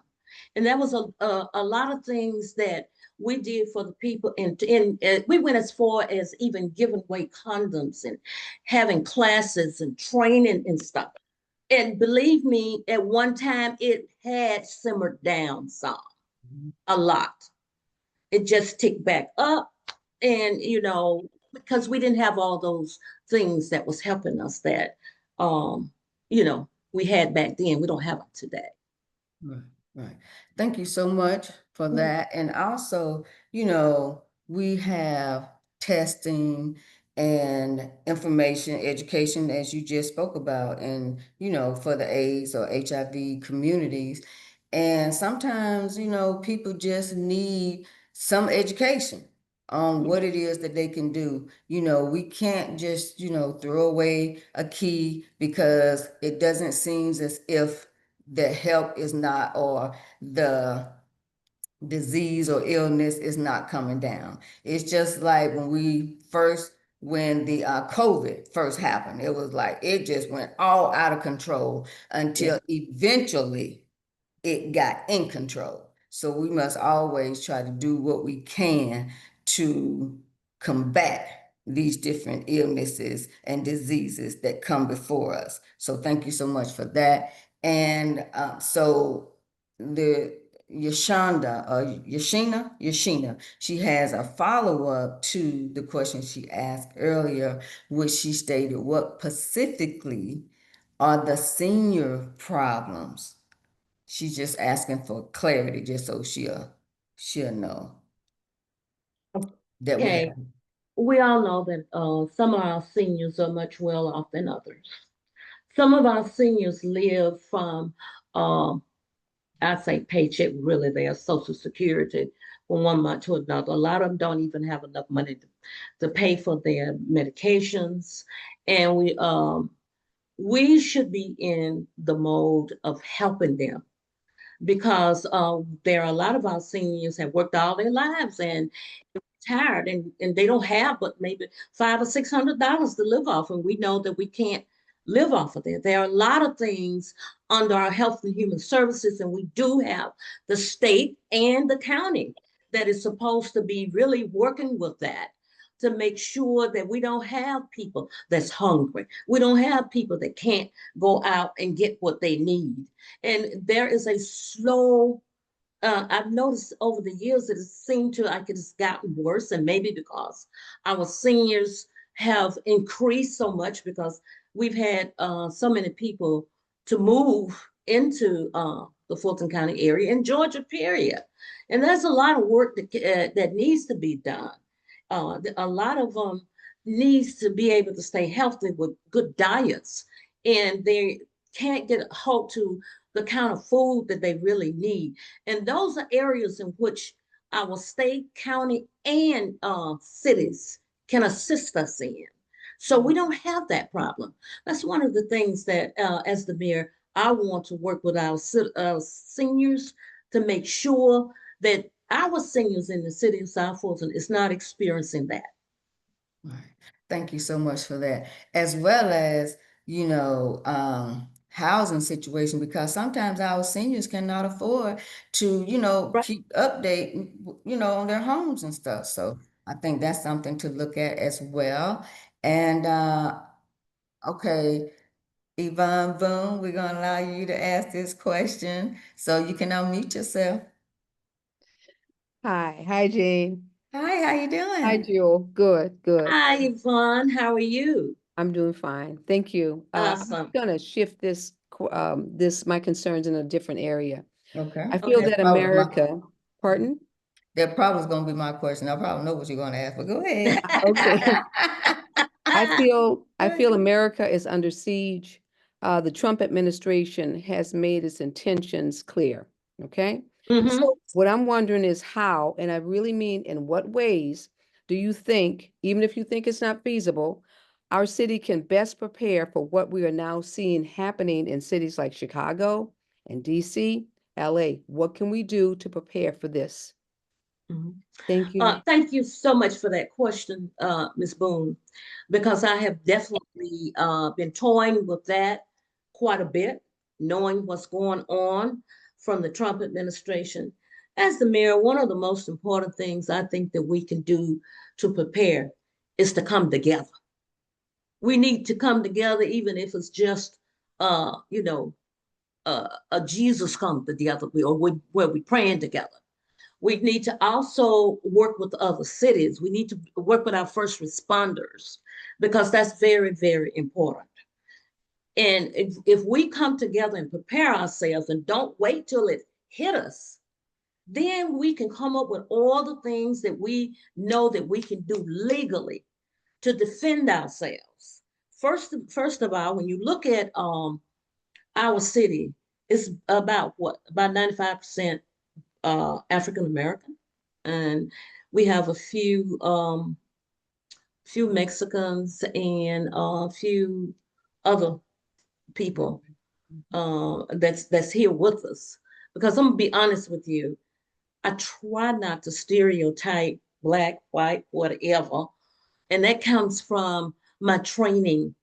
[SPEAKER 3] And that was a lot of things that we did for the people. And we went as far as even giving away condoms and having classes and training and stuff. And believe me, at one time it had simmered down some, a lot. It just ticked back up. And, because we didn't have all those things that was helping us that, we had back then. We don't have them today.
[SPEAKER 2] Right, right. Thank you so much for that. And also, we have testing and information education, as you just spoke about, and, for the AIDS or HIV communities. And sometimes, people just need some education on what it is that they can do. We can't just, throw away a key because it doesn't seem as if the help is not, or the disease or illness is not coming down. It's just like when the COVID first happened, it was like it just went all out of control until eventually it got in control. So we must always try to do what we can to combat these different illnesses and diseases that come before us. So thank you so much for that. And so the Yashina, she has a follow-up to the question she asked earlier, which she stated, what specifically are the senior problems? She's just asking for clarity, just so she'll know that we
[SPEAKER 3] Okay.
[SPEAKER 2] have.
[SPEAKER 3] We all know that some of our seniors are much well off than others. Some of our seniors live from, I say paycheck, really their Social Security from one month to another. A lot of them don't even have enough money to pay for their medications. And we should be in the mode of helping them because there are a lot of our seniors have worked all their lives and tired and they don't have but maybe $500 or $600 to live off. And we know that we can't live off of that. There are a lot of things under our Health and Human Services, and we do have the state and the county that is supposed to be really working with that to make sure that we don't have people that's hungry. We don't have people that can't go out and get what they need. And there is a slow I've noticed over the years that it seemed to like it's gotten worse, and maybe because our seniors have increased so much because we've had so many people to move into the Fulton County area and Georgia, period. And there's a lot of work that needs to be done. A lot of them needs to be able to stay healthy with good diets, and they can't get a hold to the kind of food that they really need. And those are areas in which our state, county, and cities can assist us in. So we don't have that problem. That's one of the things that, as the mayor, I want to work with our seniors to make sure that our seniors in the city of South Fulton is not experiencing that.
[SPEAKER 2] Right. Thank you so much for that. As well as, housing situation, because sometimes our seniors cannot afford to,
[SPEAKER 3] Right.
[SPEAKER 2] keep update, on their homes and stuff. So I think that's something to look at as well. And okay, Yvonne Boone, we're gonna allow you to ask this question so you can unmute yourself.
[SPEAKER 8] Hi, Jane.
[SPEAKER 2] Hi, how you
[SPEAKER 8] Hi,
[SPEAKER 2] doing?
[SPEAKER 8] Jewel. Good.
[SPEAKER 3] Hi, Yvonne. How are you?
[SPEAKER 8] I'm doing fine. Thank you. I'm
[SPEAKER 3] Awesome.
[SPEAKER 8] gonna shift my concerns in a different area.
[SPEAKER 2] Okay.
[SPEAKER 8] I feel
[SPEAKER 3] Okay.
[SPEAKER 8] that America, pardon?
[SPEAKER 2] That probably is gonna be my question. I probably know what you're gonna ask, but go ahead.
[SPEAKER 8] Okay. I feel America is under siege the Trump administration has made its intentions clear, okay?
[SPEAKER 3] Mhm.
[SPEAKER 8] So what I'm wondering is how, and I really mean in what ways do you think, even if you think it's not feasible, our city can best prepare for what we are now seeing happening in cities like Chicago and DC, LA? What can we do to prepare for this?
[SPEAKER 3] Mhm.
[SPEAKER 8] Thank you.
[SPEAKER 3] Thank you so much for that question, Ms. Boone, because I have definitely been toying with that quite a bit, knowing what's going on from the Trump administration. As the mayor, one of the most important things I think that we can do to prepare is to come together. We need to come together, even if it's just, you know, a Jesus come together, where we praying together. We need to also work with other cities. We need to work with our first responders because that's very, very important. And if we come together and prepare ourselves and don't wait till it hit us, then we can come up with all the things that we know that we can do legally to defend ourselves. First of all, when you look at our city, it's about what? About 95% African American, and we have a few Mexicans and a few other people that's here with us. Because I'm gonna be honest with you, I try not to stereotype black, white, whatever, and that comes from my training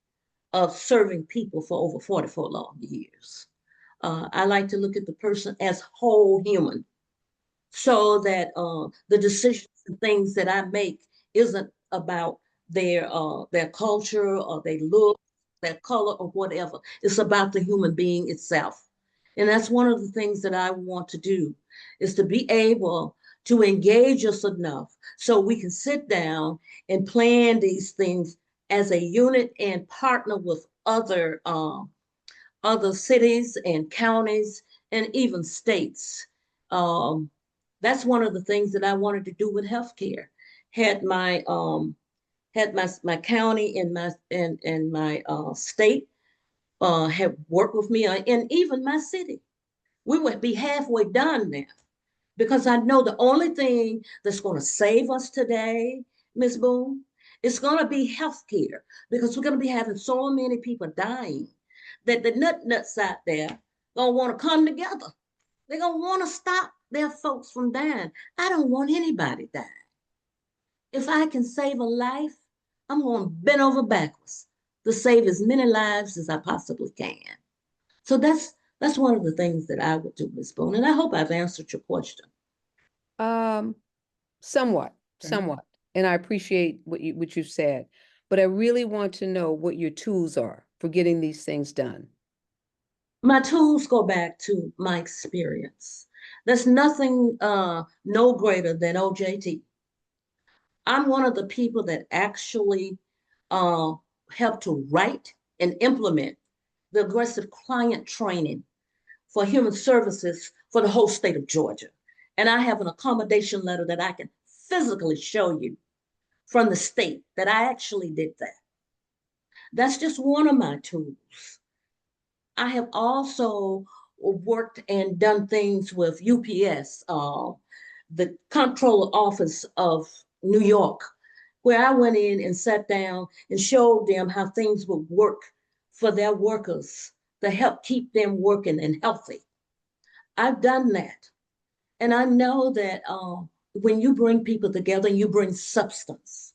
[SPEAKER 3] of serving people for over 44 long years. I like to look at the person as whole human, so that the decisions and things that I make isn't about their culture or their look, their color or whatever. It's about the human being itself. And that's one of the things that I want to do, is to be able to engage us enough so we can sit down and plan these things as a unit and partner with other cities and counties and even states. Um, that's one of the things that I wanted to do with healthcare. Had my county and my state have worked with me, and even my city. We would be halfway done now, because I know the only thing that's going to save us today, Ms. Boone, is going to be healthcare, because we're going to be having so many people dying that the nuts out there gonna want to come together. They're gonna want to stop their folks from dying. I don't want anybody dying. If I can save a life, I'm going to bend over backwards to save as many lives as I possibly can. So that's one of the things that I would do, Ms. Boone, and I hope I've answered your question.
[SPEAKER 8] Um, somewhat, somewhat. And I appreciate what you said, but I really want to know what your tools are for getting these things done.
[SPEAKER 3] My tools go back to my experience. There's nothing no greater than OJT. I'm one of the people that actually helped to write and implement the aggressive client training for human services for the whole state of Georgia. And I have an accommodation letter that I can physically show you from the state that I actually did that. That's just one of my tools. I have also worked and done things with UPS, the Comptroller Office of New York, where I went in and sat down and showed them how things would work for their workers to help keep them working and healthy. I've done that. And I know that when you bring people together, you bring substance.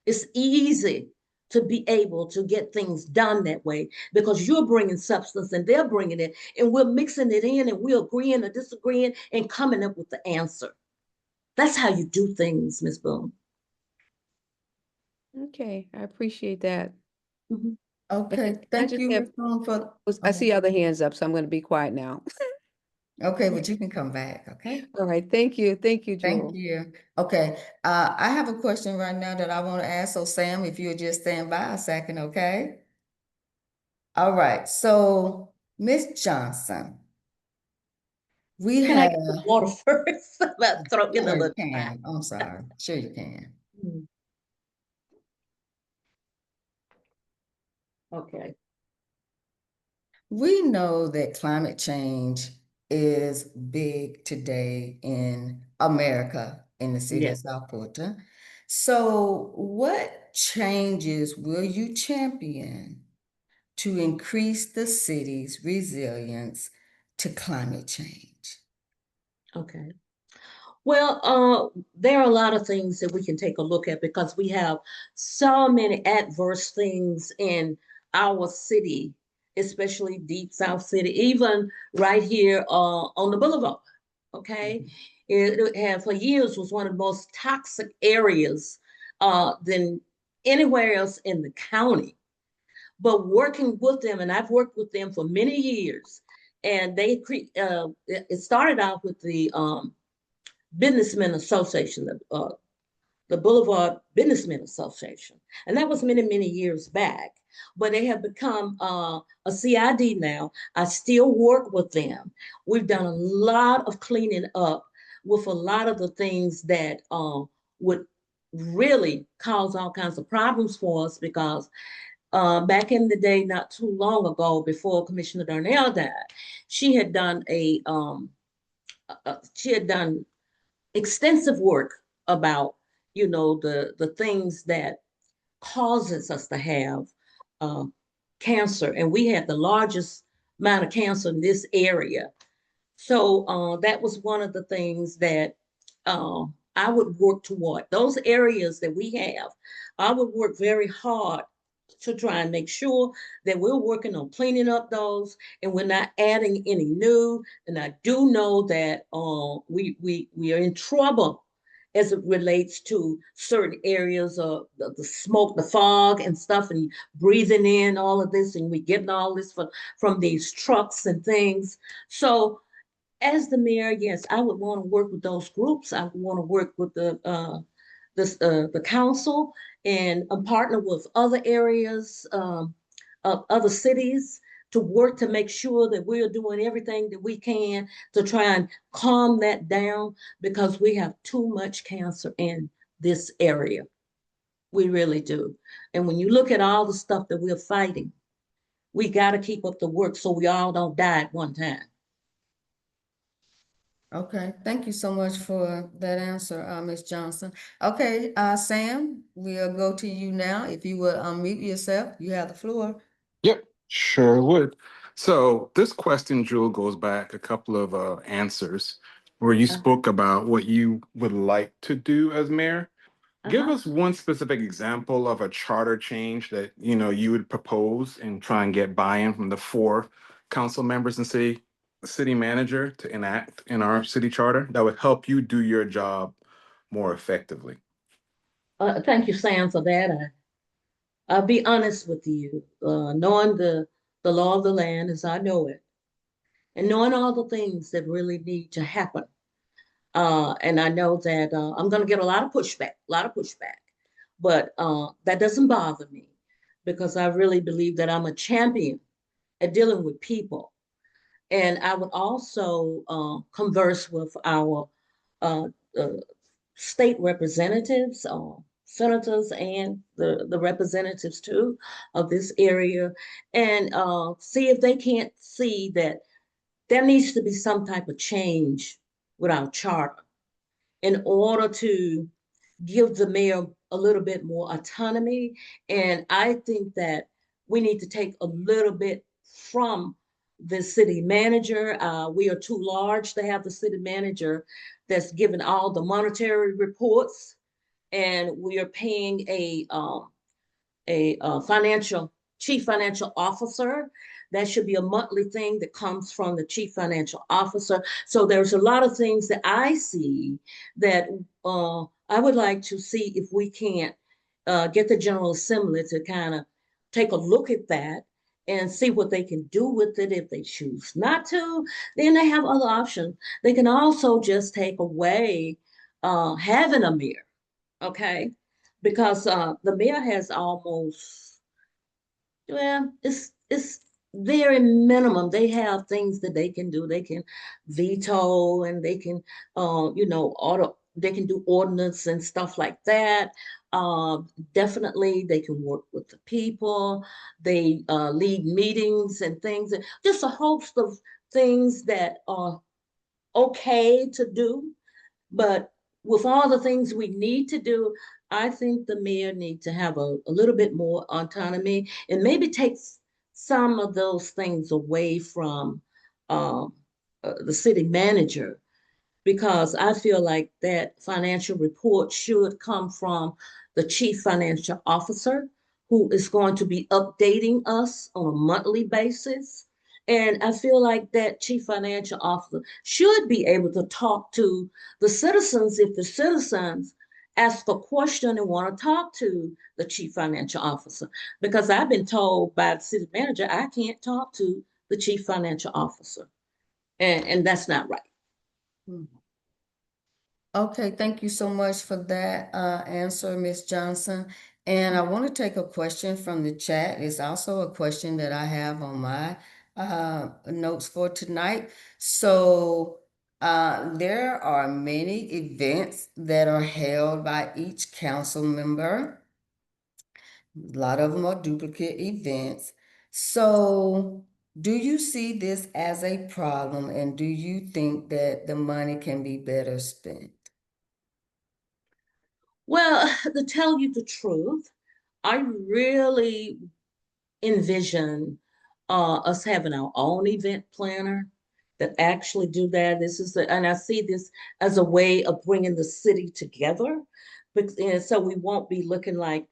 [SPEAKER 3] It's easy to be able to get things done that way, because you're bringing substance and they're bringing it, and we're mixing it in, and we're agreeing or disagreeing and coming up with the answer. That's how you do things, Ms. Boone.
[SPEAKER 8] Okay, I appreciate that.
[SPEAKER 3] Mhm.
[SPEAKER 2] Okay, thank you, Ms. Boone, for.
[SPEAKER 8] I see other hands up, so I'm going to be quiet now.
[SPEAKER 2] Okay, but you can come back, okay?
[SPEAKER 8] All right, thank you. Thank you,
[SPEAKER 2] Thank
[SPEAKER 8] Jewel.
[SPEAKER 2] you. Okay, I have a question right now that I want to ask. So Sam, if you'll just stand by a second, okay? All right, so Miss Johnson, we
[SPEAKER 3] Can I
[SPEAKER 2] had
[SPEAKER 3] get the water first? My throat getting a
[SPEAKER 2] sure you
[SPEAKER 3] little dry.
[SPEAKER 2] can. I'm sorry. Sure you can.
[SPEAKER 3] Mm. Okay.
[SPEAKER 2] We know that climate change is big today in America, in the city of
[SPEAKER 3] Yes.
[SPEAKER 2] South Fulton. So, what changes will you champion to increase the city's resilience to climate change?
[SPEAKER 3] Okay. Well, there are a lot of things that we can take a look at because we have so many adverse things in our city, especially deep South City, even right here on the boulevard. Okay, it had for years was one of the most toxic areas than anywhere else in the county. But working with them, and I've worked with them for many years, and it started out with the Businessmen Association, the Boulevard Businessmen Association. And that was many, many years back. But they have become a CID now. I still work with them. We've done a lot of cleaning up with a lot of the things that would really cause all kinds of problems for us because back in the day, not too long ago, before Commissioner Darnell died, she had done she had done extensive work about the things that causes us to have um, cancer, and we had the largest amount of cancer in this area. So that was one of the things that I would work toward. Those areas that we have, I would work very hard to try and make sure that we're working on cleaning up those and we're not adding any new. And I do know that we are in trouble as it relates to certain areas of the smoke, the fog and stuff, and breathing in all of this, and we getting all this from these trucks and things. So as the mayor, yes, I would want to work with those groups. I would want to work with the council and partner with other areas of other cities to work to make sure that we're doing everything that we can to try and calm that down because we have too much cancer in this area. We really do. And when you look at all the stuff that we're fighting, we got to keep up the work so we all don't die at one time.
[SPEAKER 2] Okay, thank you so much for that answer, Ms. Johnson. Okay, Sam, we'll go to you now. If you would unmute yourself, you have the floor.
[SPEAKER 7] Yep, sure would. So this question, Jewel, goes back a couple of answers where you
[SPEAKER 3] Uh,
[SPEAKER 7] spoke about what you would like to do as mayor. Give
[SPEAKER 3] uh-huh.
[SPEAKER 7] us one specific example of a charter change that you would propose and try and get buy-in from the four council members and city manager to enact in our city charter that would help you do your job more effectively.
[SPEAKER 3] Thank you, Sam, for that. I'll be honest with you. Knowing the law of the land as I know it, and knowing all the things that really need to happen. And I know that I'm going to get a lot of pushback, but that doesn't bother me because I really believe that I'm a champion at dealing with people. And I would also converse with our uh, uh, state representatives, senators, and the representatives too of this area, and see if they can't see that there needs to be some type of change with our charter in order to give the mayor a little bit more autonomy. And I think that we need to take a little bit from the city manager. We are too large to have the city manager that's given all the monetary reports, and we are paying a financial chief financial officer. That should be a monthly thing that comes from the chief financial officer. So there's a lot of things that I see that I would like to see if we can't get the General Assembly to kind of take a look at that and see what they can do with it. If they choose not to, then they have other options. They can also just take away having a mayor, okay? Because the mayor has almost, well, it's very minimum. They have things that they can do. They can veto and they can, order they can do ordinance and stuff like that. Definitely, they can work with the people. They lead meetings and things, just a host of things that are okay to do. But with all the things we need to do, I think the mayor needs to have a little bit more autonomy and maybe take some of those things away from um, the city manager, because I feel like that financial report should come from the chief financial officer, who is going to be updating us on a monthly basis. And I feel like that chief financial officer should be able to talk to the citizens if the citizens ask a question and want to talk to the chief financial officer. Because I've been told by the city manager, I can't talk to the chief financial officer. And that's not right.
[SPEAKER 2] Okay, thank you so much for that answer, Ms. Johnson. And I want to take a question from the chat. It's also a question that I have on my notes for tonight. So there are many events that are held by each council member. A lot of them are duplicate events. So do you see this as a problem, and do you think that the money can be better spent?
[SPEAKER 3] Well, to tell you the truth, I really envision us having our own event planner that actually do that. And I see this as a way of bringing the city together, and so we won't be looking like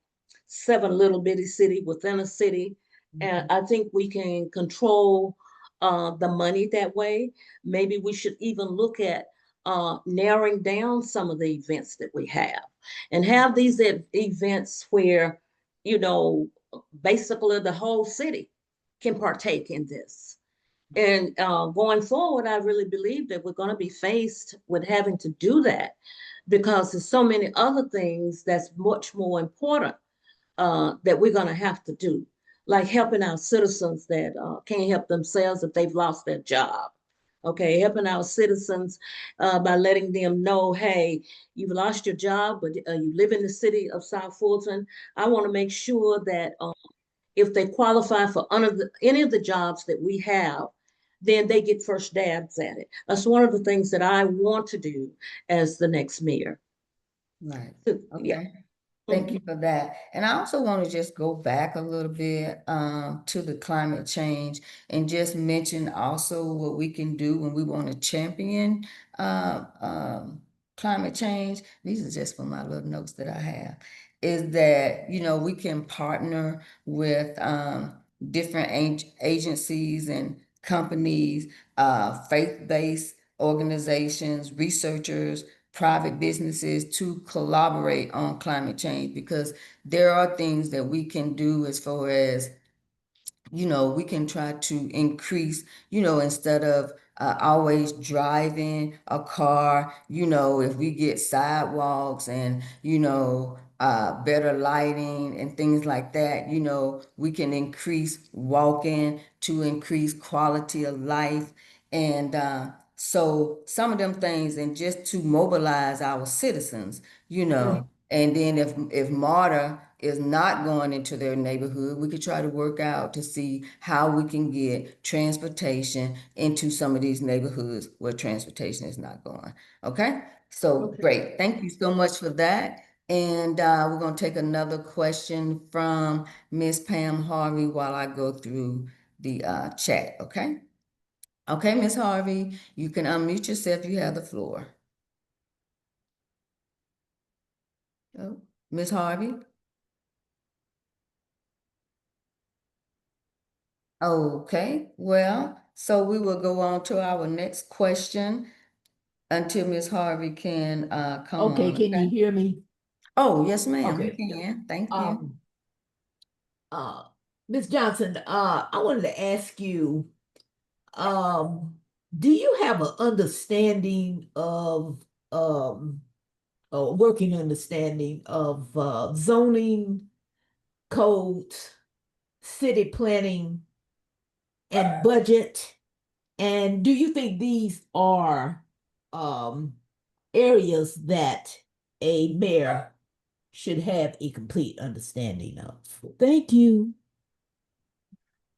[SPEAKER 3] seven little bitty city within a city. And I think we can control the money that way. Maybe we should even look at narrowing down some of the events that we have, and have these events where, you know, basically the whole city can partake in this. And going forward, I really believe that we're going to be faced with having to do that, because there's so many other things that's much more important that we're going to have to do, like helping our citizens that can't help themselves if they've lost their job. Okay, helping our citizens by letting them know, hey, you've lost your job, but you live in the city of South Fulton. I want to make sure that if they qualify for any of the jobs that we have, then they get first dabs at it. That's one of the things that I want to do as the next mayor.
[SPEAKER 2] Right.
[SPEAKER 3] So,
[SPEAKER 2] Okay.
[SPEAKER 3] yeah.
[SPEAKER 2] Thank you for that. And I also want to just go back a little bit to the climate change and just mention also what we can do when we want to champion climate change. These are just from my little notes that I have. Is that, you know, we can partner with different agencies and companies, faith-based organizations, researchers, private businesses to collaborate on climate change, because there are things that we can do as far as, you know, we can try to increase, you know, instead of always driving a car, you know, if we get sidewalks and, you know, better lighting and things like that, you know, we can increase walking to increase quality of life. And so some of them things, and just to mobilize our citizens, you know, and then if MARTA is not going into their neighborhood, we could try to work out to see how we can get transportation into some of these neighborhoods where transportation is not going. Okay, so great. Thank you so much for that. And we're going to take another question from Miss Pam Harvey while I go through the chat. Okay. Okay, Miss Harvey, you can unmute yourself. You have the floor. Oh, Miss Harvey. Okay, well, so we will go on to our next question until Miss Harvey can come
[SPEAKER 5] Okay,
[SPEAKER 2] on.
[SPEAKER 5] can you hear me?
[SPEAKER 2] Oh, yes, ma'am, we
[SPEAKER 5] Okay.
[SPEAKER 2] can. Thank you.
[SPEAKER 5] Uh, Ms. Johnson, I wanted to ask you, um, do you have an understanding of, a working understanding of zoning codes, city planning, and budget? And do you think these are um, areas that a mayor should have a complete understanding of? Thank you.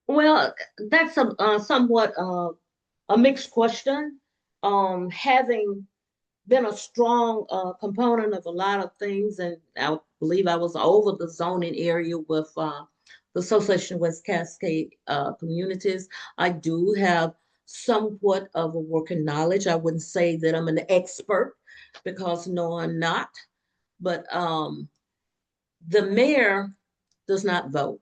[SPEAKER 3] Well, that's a somewhat a mixed question. Having been a strong component of a lot of things, and I believe I was over the zoning area with the Association of West Cascade Communities. I do have somewhat of a working knowledge. I wouldn't say that I'm an expert because no, I'm not. But the mayor does not vote,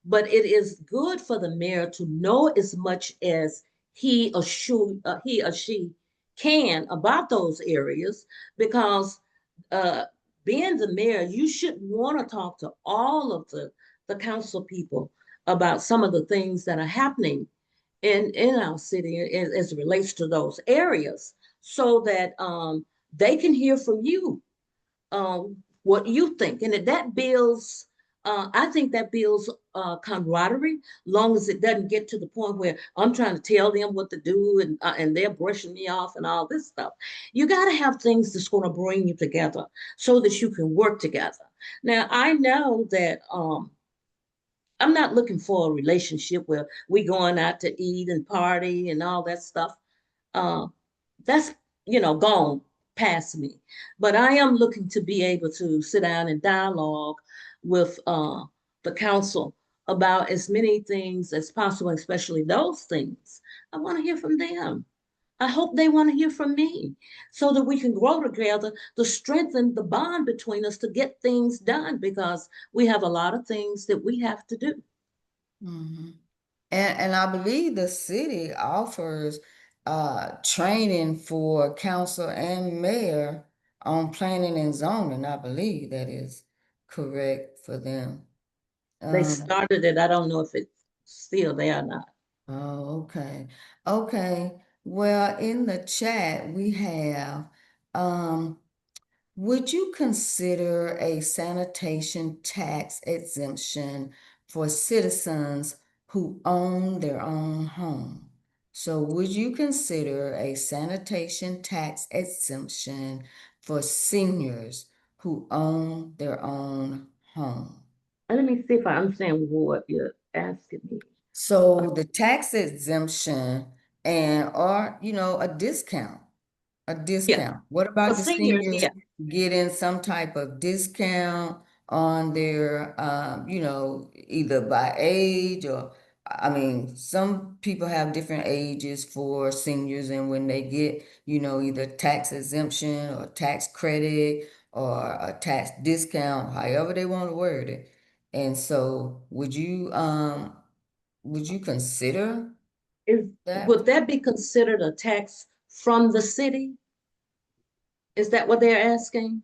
[SPEAKER 3] but it is good for the mayor to know as much as he or she can about those areas, because uh, being the mayor, you should want to talk to all of the council people about some of the things that are happening in our city as it relates to those areas, so that they can hear from you what you think, and that builds. I think that builds camaraderie, long as it doesn't get to the point where I'm trying to tell them what to do, and they're brushing me off and all this stuff. You got to have things that's going to bring you together so that you can work together. Now, I know that I'm not looking for a relationship where we going out to eat and party and all that stuff. Uh, that's gone past me. But I am looking to be able to sit down and dialogue with the council about as many things as possible, especially those things. I want to hear from them. I hope they want to hear from me, so that we can grow together to strengthen the bond between us to get things done, because we have a lot of things that we have to do.
[SPEAKER 2] Mhm. And I believe the city offers training for council and mayor on planning and zoning. I believe that is correct for them.
[SPEAKER 3] They
[SPEAKER 2] Um,
[SPEAKER 3] started it. I don't know if it's still there or not.
[SPEAKER 2] oh, okay. Okay. Well, in the chat we have, um, would you consider a sanitation tax exemption for citizens who own their own home? So would you consider a sanitation tax exemption for seniors who own their own home?
[SPEAKER 3] Let me see if I understand what you're asking me.
[SPEAKER 2] So the tax exemption and or a
[SPEAKER 3] Yeah,
[SPEAKER 2] discount. What
[SPEAKER 3] for
[SPEAKER 2] about the
[SPEAKER 3] seniors,
[SPEAKER 2] seniors
[SPEAKER 3] yeah.
[SPEAKER 2] getting some type of discount on their, either by age or, I mean, some people have different ages for seniors, and when they get, either tax exemption or tax credit or a tax discount, however they want to word it. And so would you consider that?
[SPEAKER 3] Would that be considered a tax from the city? Is that what they're asking?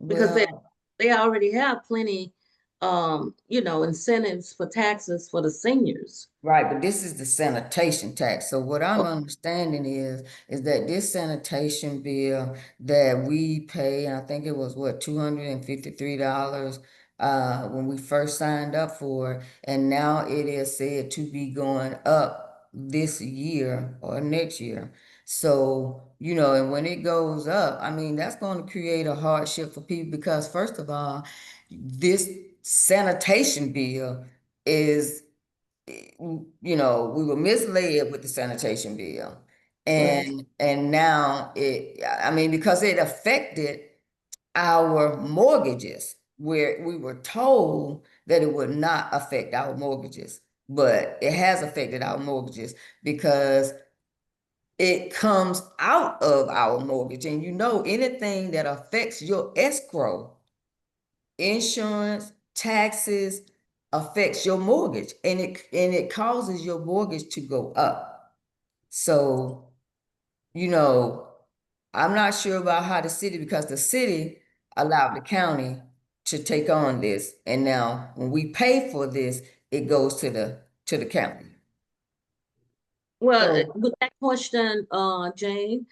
[SPEAKER 3] Because
[SPEAKER 2] Well,
[SPEAKER 3] they already have plenty, incentives for taxes for the seniors.
[SPEAKER 2] right, but this is the sanitation tax. So what I'm understanding is that this sanitation bill that we pay, and I think it was what, $253 when we first signed up for it, and now it is said to be going up this year or next year. So, and when it goes up, I mean, that's going to create a hardship for people because first of all, this sanitation bill is we were misled with the sanitation bill.
[SPEAKER 3] Right.
[SPEAKER 2] And now I mean, because it affected our mortgages, where we were told that it would not affect our mortgages, but it has affected our mortgages because it comes out of our mortgage. And anything that affects your escrow, insurance, taxes affects your mortgage, and it causes your mortgage to go up. So, you know, I'm not sure about how the city, because the city allowed the county to take on this. And now when we pay for this, it goes to the county.
[SPEAKER 3] Well,
[SPEAKER 2] So,
[SPEAKER 3] with that question, Jane,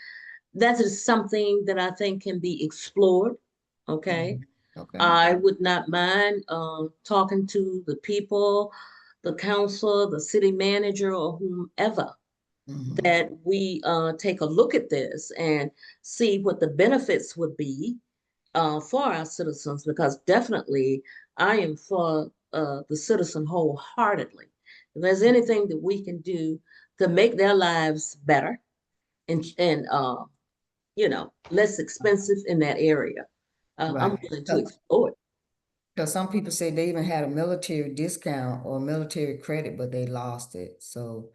[SPEAKER 3] that is something that I think can be explored. Okay.
[SPEAKER 2] okay.
[SPEAKER 3] I would not mind talking to the people, the council, the city manager, or whomever,
[SPEAKER 2] Mhm.
[SPEAKER 3] that we take a look at this and see what the benefits would be for our citizens, because definitely I am for the citizen wholeheartedly. If there's anything that we can do to make their lives better and you know, less expensive in that area, I'm
[SPEAKER 2] Right.
[SPEAKER 3] willing to explore it.
[SPEAKER 2] Because some people say they even had a military discount or military credit, but they lost it. So,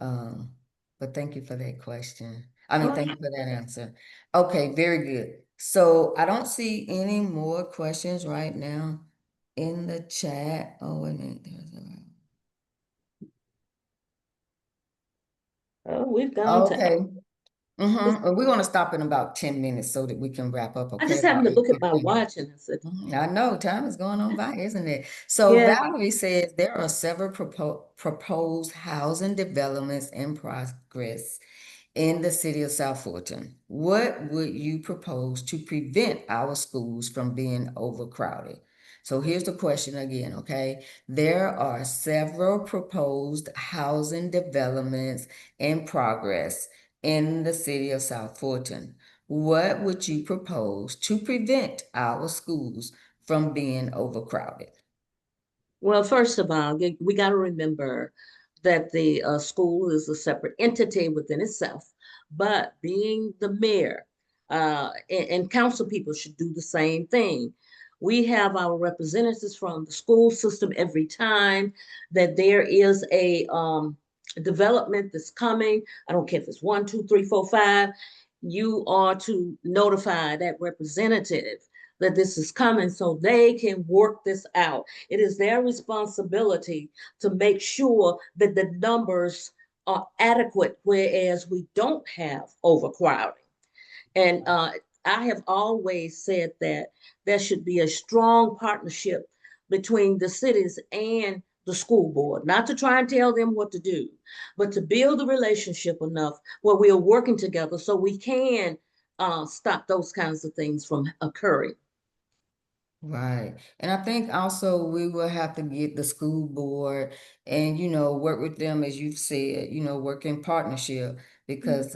[SPEAKER 2] um, but thank you for that question. I mean, thank you for that answer. Okay, very good. So I don't see any more questions right now in the chat. Oh, wait a minute.
[SPEAKER 3] Oh, we've gone to.
[SPEAKER 2] Okay. We're going to stop in about 10 minutes so that we can wrap up.
[SPEAKER 3] I
[SPEAKER 2] Okay,
[SPEAKER 3] just
[SPEAKER 2] about
[SPEAKER 3] happened to look at my
[SPEAKER 2] 8:15.
[SPEAKER 3] watch and I said,
[SPEAKER 2] I know time is going on by, isn't it? So
[SPEAKER 3] yeah.
[SPEAKER 2] Valerie says there are several proposed housing developments in progress in the city of South Fulton. What would you propose to prevent our schools from being overcrowded? So here's the question again, okay? There are several proposed housing developments in progress in the city of South Fulton. What would you propose to prevent our schools from being overcrowded?
[SPEAKER 3] Well, first of all, we got to remember that the school is a separate entity within itself. But being the mayor and council people should do the same thing. We have our representatives from the school system every time that there is a development that's coming. I don't care if it's one, two, three, four, five. You are to notify that representative that this is coming so they can work this out. It is their responsibility to make sure that the numbers are adequate, whereas we don't have overcrowding. And I have always said that there should be a strong partnership between the cities and the school board, not to try and tell them what to do, but to build a relationship enough where we are working together so we can stop those kinds of things from occurring.
[SPEAKER 2] Right. And I think also we will have to get the school board and, work with them, as you've said, work in partnership because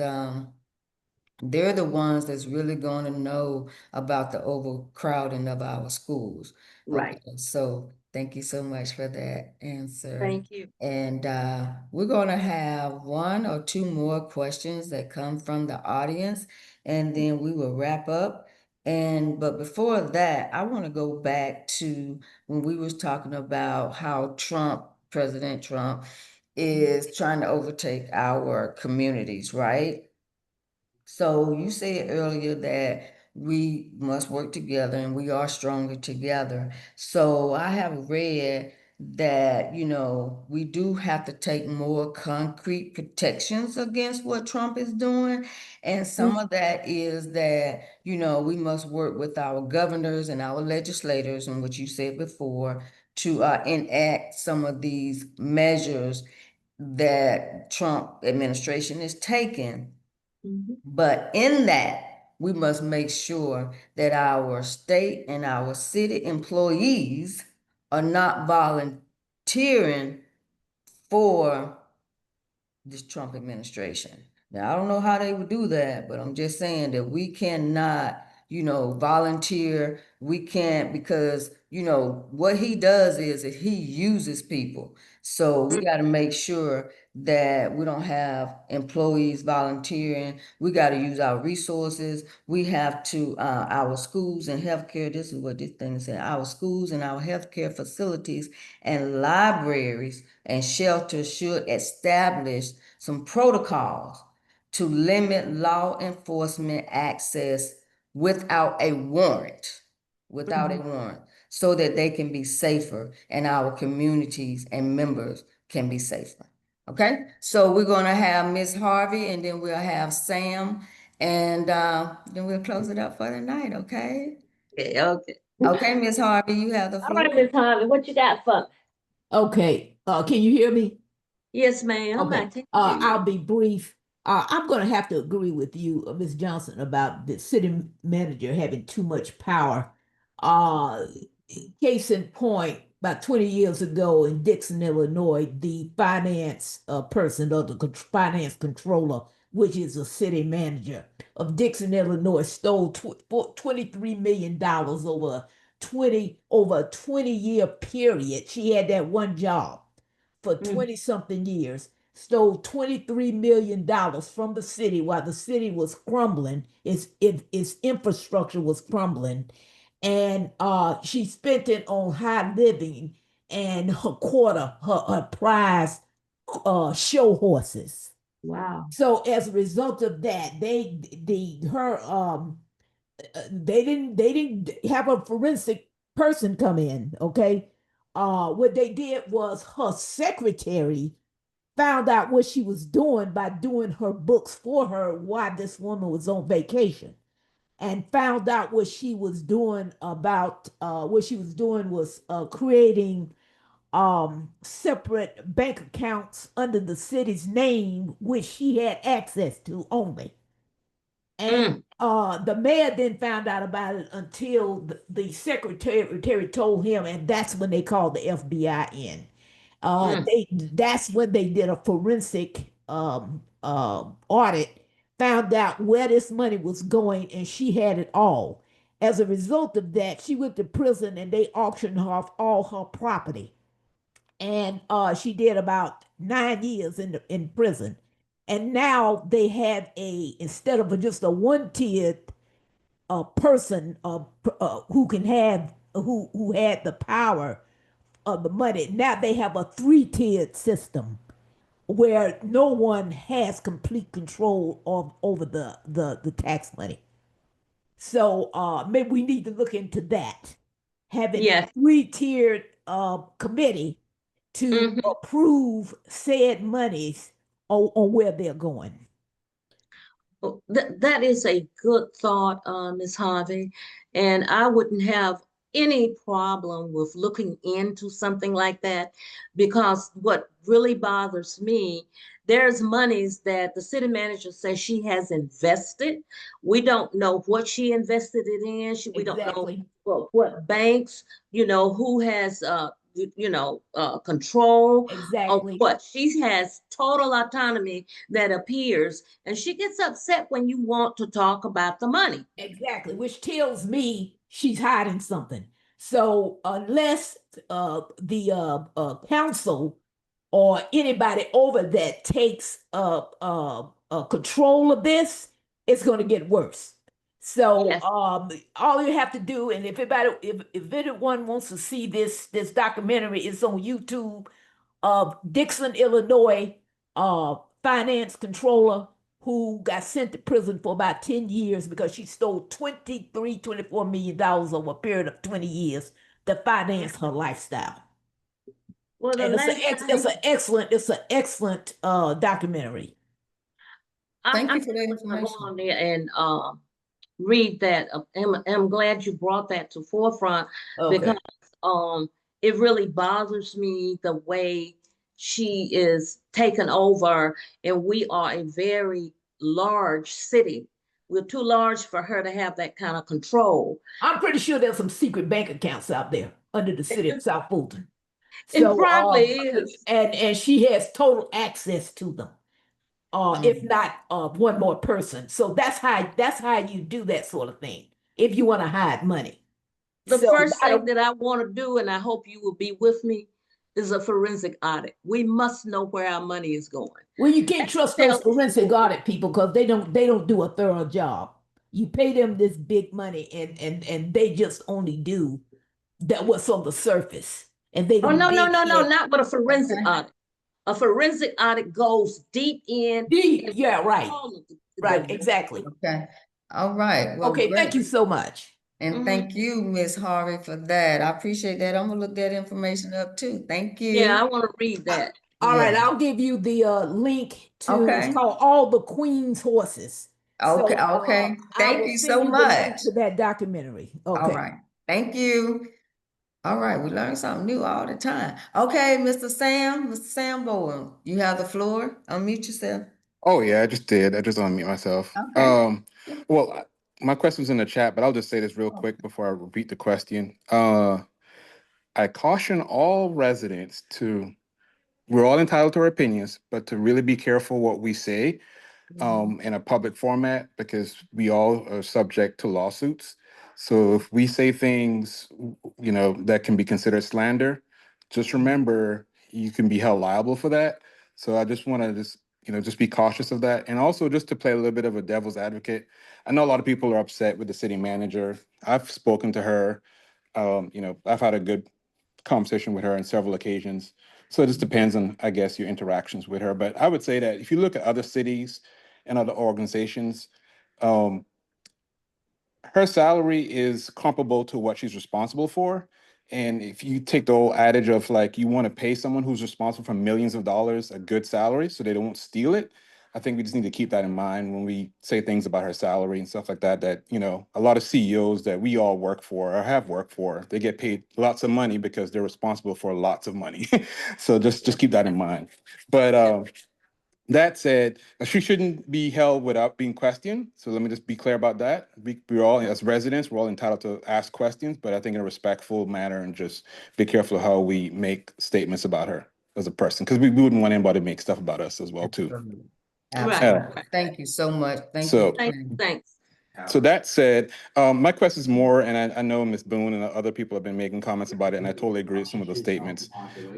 [SPEAKER 2] they're the ones that's really going to know about the overcrowding of our schools.
[SPEAKER 3] Right.
[SPEAKER 2] Okay, so thank you so much for that answer.
[SPEAKER 3] Thank you.
[SPEAKER 2] And we're going to have one or two more questions that come from the audience, and then we will wrap up. But before that, I want to go back to when we was talking about how President Trump, is trying to overtake our communities, right? So you said earlier that we must work together and we are stronger together. So I have read that, we do have to take more concrete protections against what Trump is doing. And some of that is that, we must work with our governors and our legislators, and what you said before, to enact some of these measures that Trump administration is taking.
[SPEAKER 3] Mhm.
[SPEAKER 2] But in that, we must make sure that our state and our city employees are not volunteering for this Trump administration. Now, I don't know how they would do that, but I'm just saying that we cannot, volunteer. We can't, because, what he does is that he uses people. So we got to make sure that we don't have employees volunteering. We got to use our resources. We have to, our schools and healthcare, this is what this thing said, our schools and our healthcare facilities and libraries and shelters should establish some protocols to limit law enforcement access without a warrant, so that they can be safer and our communities and members can be safer. Okay, so we're gonna have Miss Harvey and then we'll have Sam and then we'll close it up for the night, okay?
[SPEAKER 3] Okay, okay.
[SPEAKER 2] Okay, Miss Harvey, you have the
[SPEAKER 3] All
[SPEAKER 2] floor.
[SPEAKER 3] right, Miss Harvey, what you got for me?
[SPEAKER 5] Okay, can you hear me?
[SPEAKER 3] Yes, ma'am. I
[SPEAKER 5] Okay,
[SPEAKER 3] can hear you.
[SPEAKER 5] I'll be brief. I'm going to have to agree with you, Ms. Johnson, about the city manager having too much power. Uh, Case in point, about 20 years ago in Dixon, Illinois, the finance person or the finance controller, which is a city manager of Dixon, Illinois, stole $23 million over a 20-year period. She had that one job for 20 something years, stole $23 million from the city while the city was crumbling, its infrastructure was crumbling, and she spent it on high living and her prize show horses.
[SPEAKER 3] Wow.
[SPEAKER 5] So as a result of that, they didn't have a forensic person come in. Okay, what they did was her secretary found out what she was doing by doing her books for her while this woman was on vacation, and found out what she was doing about what she was doing was creating separate bank accounts under the city's name, which she had access to only. And the mayor didn't find out about it until the secretary told him, and that's when they called the FBI in. That's when they did a forensic audit, found out where this money was going, and she had it all. As a result of that, she went to prison and they auctioned off all her property. And she did about 9 years in prison. And now they have instead of just a one-tiered person who can have who had the power of the money. Now they have a three-tiered system where no one has complete control over the tax money. So maybe we need to look into that. Having a
[SPEAKER 3] Yes.
[SPEAKER 5] three-tiered committee to approve said monies on where they're going.
[SPEAKER 3] That is a good thought, Ms. Harvey, and I wouldn't have any problem with looking into something like that, because what really bothers me, there's monies that the city manager says she has invested. We don't know what she invested it in. We don't know
[SPEAKER 5] Exactly.
[SPEAKER 3] what banks, who has control of
[SPEAKER 5] Exactly.
[SPEAKER 3] what. She has total autonomy that appears, and she gets upset when you want to talk about the money.
[SPEAKER 5] Exactly, which tells me she's hiding something. So unless the council or anybody over that takes control of this, it's going to get worse. So
[SPEAKER 3] Yes.
[SPEAKER 5] all you have to do, and if anyone wants to see this documentary, it's on YouTube of Dixon, Illinois, finance controller who got sent to prison for about 10 years because she stole $24 million over a period of 20 years to finance her lifestyle.
[SPEAKER 3] Well, the
[SPEAKER 5] And
[SPEAKER 3] last
[SPEAKER 5] it's an excellent documentary.
[SPEAKER 2] Thank you
[SPEAKER 3] I'm
[SPEAKER 2] for that
[SPEAKER 3] gonna go
[SPEAKER 2] information.
[SPEAKER 3] on there and read that. I'm glad you brought that to forefront,
[SPEAKER 5] Okay.
[SPEAKER 3] because it really bothers me the way she is taken over, and we are a very large city. We're too large for her to have that kind of control.
[SPEAKER 5] I'm pretty sure there's some secret bank accounts out there under the city of South Fulton.
[SPEAKER 3] It
[SPEAKER 5] So
[SPEAKER 3] probably is.
[SPEAKER 5] and she has total access to them. If not one more person. So that's how you do that sort of thing if you want to hide money.
[SPEAKER 3] The
[SPEAKER 5] So
[SPEAKER 3] first thing that I want to do, and I hope you will be with me, is a forensic audit. We must know where our money is going.
[SPEAKER 5] well, you can't trust those
[SPEAKER 3] Tell-
[SPEAKER 5] forensic audit people because they don't do a thorough job. You pay them this big money and they just only do that what's on the surface. And they
[SPEAKER 3] Oh,
[SPEAKER 5] don't
[SPEAKER 3] no, no,
[SPEAKER 5] dig
[SPEAKER 3] no, no,
[SPEAKER 5] in
[SPEAKER 3] not with a forensic
[SPEAKER 2] Okay.
[SPEAKER 3] audit. A forensic audit goes deep in.
[SPEAKER 5] deep.
[SPEAKER 3] and
[SPEAKER 5] Yeah, right.
[SPEAKER 3] all of
[SPEAKER 5] Right, exactly.
[SPEAKER 2] Okay. All right. Well,
[SPEAKER 5] Okay, thank
[SPEAKER 2] great.
[SPEAKER 5] you so much.
[SPEAKER 2] And thank you, Ms. Harvey, for that. I appreciate that. I'm gonna look that information up too. Thank
[SPEAKER 3] Yeah, I
[SPEAKER 2] you.
[SPEAKER 3] want to read that.
[SPEAKER 5] All right,
[SPEAKER 2] Yeah.
[SPEAKER 5] I'll give you the link to it's
[SPEAKER 2] Okay.
[SPEAKER 5] called All the Queen's Horses.
[SPEAKER 2] Okay.
[SPEAKER 5] So
[SPEAKER 2] Okay.
[SPEAKER 5] I
[SPEAKER 2] Thank
[SPEAKER 5] will
[SPEAKER 2] you
[SPEAKER 5] send
[SPEAKER 2] so
[SPEAKER 5] you the link
[SPEAKER 2] much.
[SPEAKER 5] to that documentary.
[SPEAKER 2] All
[SPEAKER 5] Okay.
[SPEAKER 2] right. Thank you. All right. We learn something new all the time. Okay, Mr. Sam Bowen, you have the floor. Unmute yourself.
[SPEAKER 7] Oh yeah, I just did. I just unmute myself.
[SPEAKER 2] Okay.
[SPEAKER 7] Well, my question's in the chat, but I'll just say this real quick before I repeat the question. I caution all residents to, we're all entitled to our opinions, but to really be careful what we say in a public format, because we all are subject to lawsuits. So if we say things, that can be considered slander, just remember you can be held liable for that. So I just want to just be cautious of that. And also just to play a little bit of a devil's advocate, I know a lot of people are upset with the city manager. I've spoken to her. I've had a good conversation with her on several occasions. So it just depends on, I guess, your interactions with her. But I would say that if you look at other cities and other organizations, um, her salary is comparable to what she's responsible for. And if you take the old adage of like, you want to pay someone who's responsible for millions of dollars a good salary so they don't steal it, I think we just need to keep that in mind when we say things about her salary and stuff like that, that, a lot of CEOs that we all work for or have worked for, they get paid lots of money because they're responsible for lots of money. So just keep that in mind. But that said, she shouldn't be held without being questioned. So let me just be clear about that. We're all, as residents, we're all entitled to ask questions, but I think in a respectful manner, and just be careful of how we make statements about her as a person, because we wouldn't want anybody to make stuff about us as well, too.
[SPEAKER 2] Absolutely. Thank you so much. Thank
[SPEAKER 7] So-
[SPEAKER 2] you.
[SPEAKER 3] Thanks.
[SPEAKER 7] So that said, my question is more, and I know Ms. Boone and other people have been making comments about it, and I totally agree with some of those statements.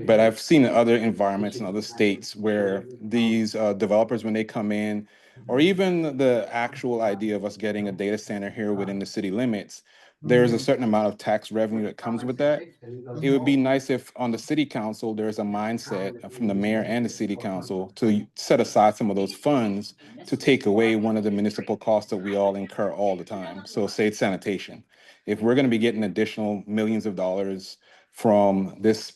[SPEAKER 7] But I've seen in other environments in other states where these developers, when they come in, or even the actual idea of us getting a data center here within the city limits, there's a certain amount of tax revenue that comes with that. It would be nice if on the city council, there's a mindset from the mayor and the city council to set aside some of those funds to take away one of the municipal costs that we all incur all the time. So say it's sanitation. If we're going to be getting additional millions of dollars from this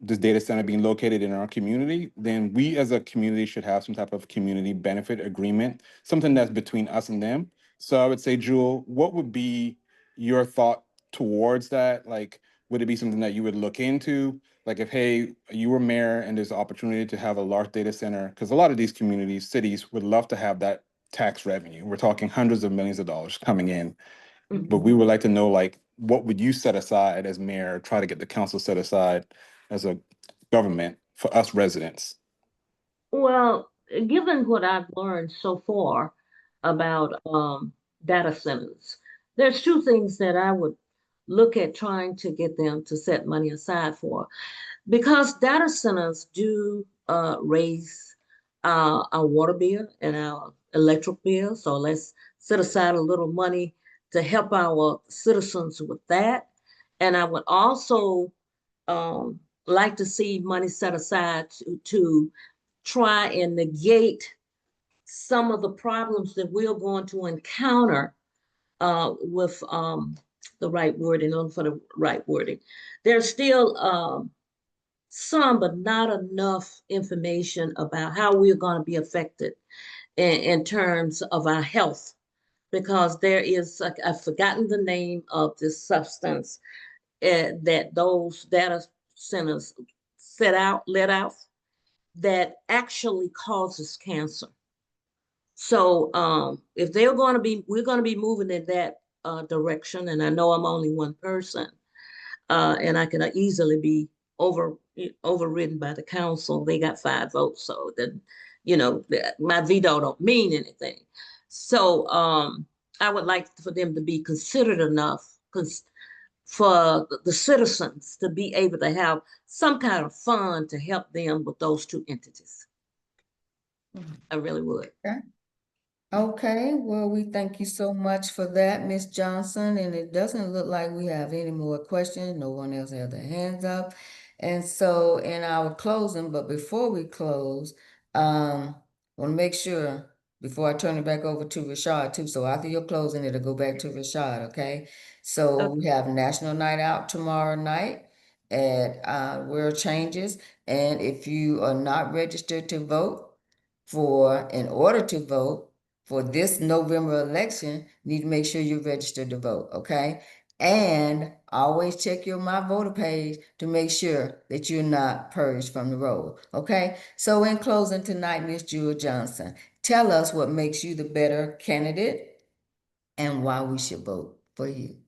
[SPEAKER 7] data center being located in our community, then we as a community should have some type of community benefit agreement, something that's between us and them. So I would say, Jewel, what would be your thought towards that? Like, would it be something that you would look into? Like if, hey, you were mayor and there's an opportunity to have a large data center, because a lot of these communities, cities would love to have that tax revenue. We're talking hundreds of millions of dollars coming in. But we would like to know, like, what would you set aside as mayor, try to get the council set aside as a government for us residents?
[SPEAKER 3] Well, given what I've learned so far about data centers, there's two things that I would look at trying to get them to set money aside for. Because data centers do raise our water bill and our electric bill. So let's set aside a little money to help our citizens with that. And I would also like to see money set aside to try and negate some of the problems that we're going to encounter with the right wording, on for the right wording. There's still some, but not enough information about how we're going to be affected in terms of our health, because there is, I've forgotten the name of this substance that those data centers let out that actually causes cancer. So if we're going to be moving in that direction, and I know I'm only one person, and I can easily be overridden by the council. They got 5 votes, so then my veto don't mean anything. So I would like for them to be considered enough for the citizens to be able to have some kind of fund to help them with those two entities. I really would.
[SPEAKER 2] Okay, well, we thank you so much for that, Ms. Johnson, and it doesn't look like we have any more questions. No one else has their hands up. And so in our closing, but before we close, want to make sure, before I turn it back over to Rashad too, so after your closing, it'll go back to Rashad, okay? So we have National Night Out tomorrow night at World Changes, and if you are not registered to vote, in order to vote for this November election, you need to make sure you're registered to vote, okay? And always check your My Voter page to make sure that you're not purged from the roll, okay? So in closing tonight, Ms. Jewel Johnson, tell us what makes you the better candidate and why we should vote for you.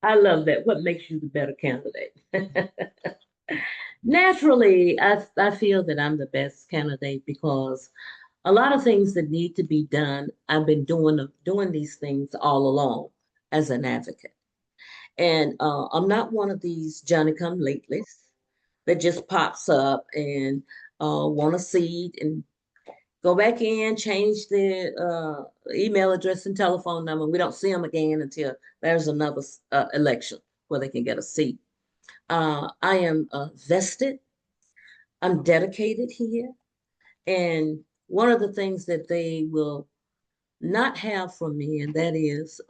[SPEAKER 3] I love that. What makes you the better candidate? Naturally, I feel that I'm the best candidate because a lot of things that need to be done, I've been doing these things all along as an advocate. And I'm not one of these Johnny come latelys that just pops up and want a seat and go back in, change the email address and telephone number. We don't see them again until there's another election where they can get a seat. I am vested. I'm dedicated here. And one of the things that they will not have from me, and that is,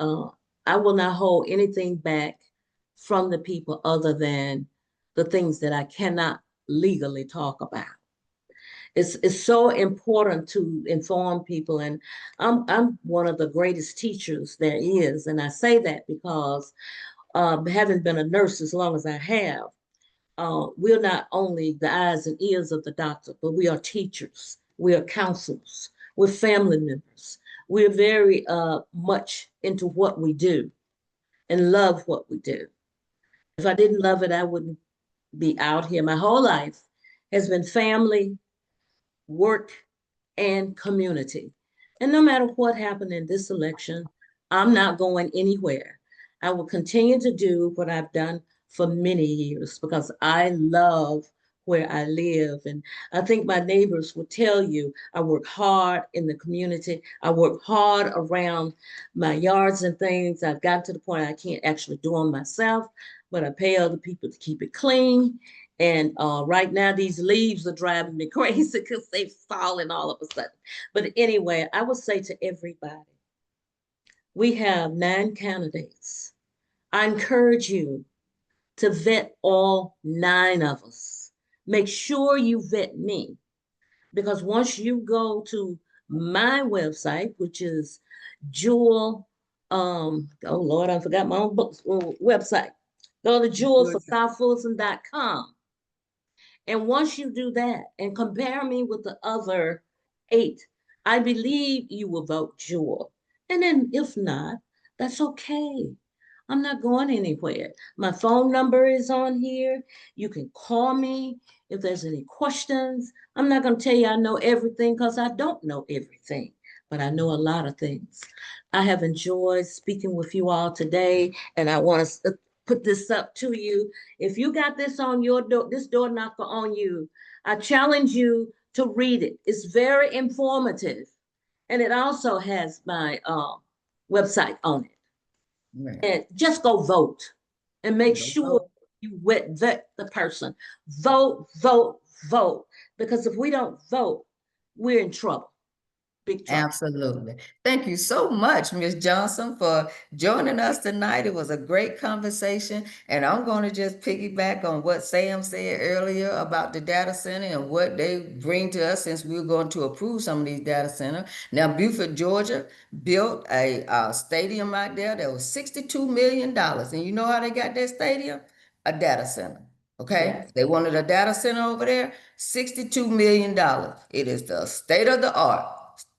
[SPEAKER 3] I will not hold anything back from the people other than the things that I cannot legally talk about. It's so important to inform people, and I'm one of the greatest teachers there is, and I say that because having been a nurse as long as I have, we're not only the eyes and ears of the doctor, but we are teachers, we are counselors, we're family members. We're very much into what we do and love what we do. If I didn't love it, I wouldn't be out here. My whole life has been family, work, and community. And no matter what happened in this election, I'm not going anywhere. I will continue to do what I've done for many years because I love where I live. And I think my neighbors will tell you I work hard in the community. I work hard around my yards and things. I've gotten to the point I can't actually do them myself, but I pay other people to keep it clean. And right now, these leaves are driving me crazy because they've fallen all of a sudden. But anyway, I would say to everybody, we have 9 candidates. I encourage you to vet all 9 of us. Make sure you vet me because once you go to my website, which is Jewel, oh Lord, I forgot my own website. Go to jewelforsouthfulton.com. And once you do that and compare me with the other 8, I believe you will vote Jewel. And then if not, that's okay. I'm not going anywhere. My phone number is on here. You can call me if there's any questions. I'm not going to tell you I know everything because I don't know everything, but I know a lot of things. I have enjoyed speaking with you all today, and I want to put this up to you. If you got this on your door, this door knocker on you, I challenge you to read it. It's very informative, and it also has my website on it.
[SPEAKER 2] Right.
[SPEAKER 3] And just go vote and make
[SPEAKER 2] Go
[SPEAKER 3] sure
[SPEAKER 2] vote.
[SPEAKER 3] you vet the person. Vote, vote, vote. Because if we don't vote, we're in trouble. Big trouble.
[SPEAKER 2] Absolutely. Thank you so much, Ms. Johnson, for joining us tonight. It was a great conversation. And I'm going to just piggyback on what Sam said earlier about the data center and what they bring to us since we're going to approve some of these data centers. Now, Beaufort, Georgia built a stadium out there that was $62 million. And you know how they got that stadium? A data center. Okay,
[SPEAKER 3] Yes.
[SPEAKER 2] they wanted a data center over there, $62 million. It is the state of the art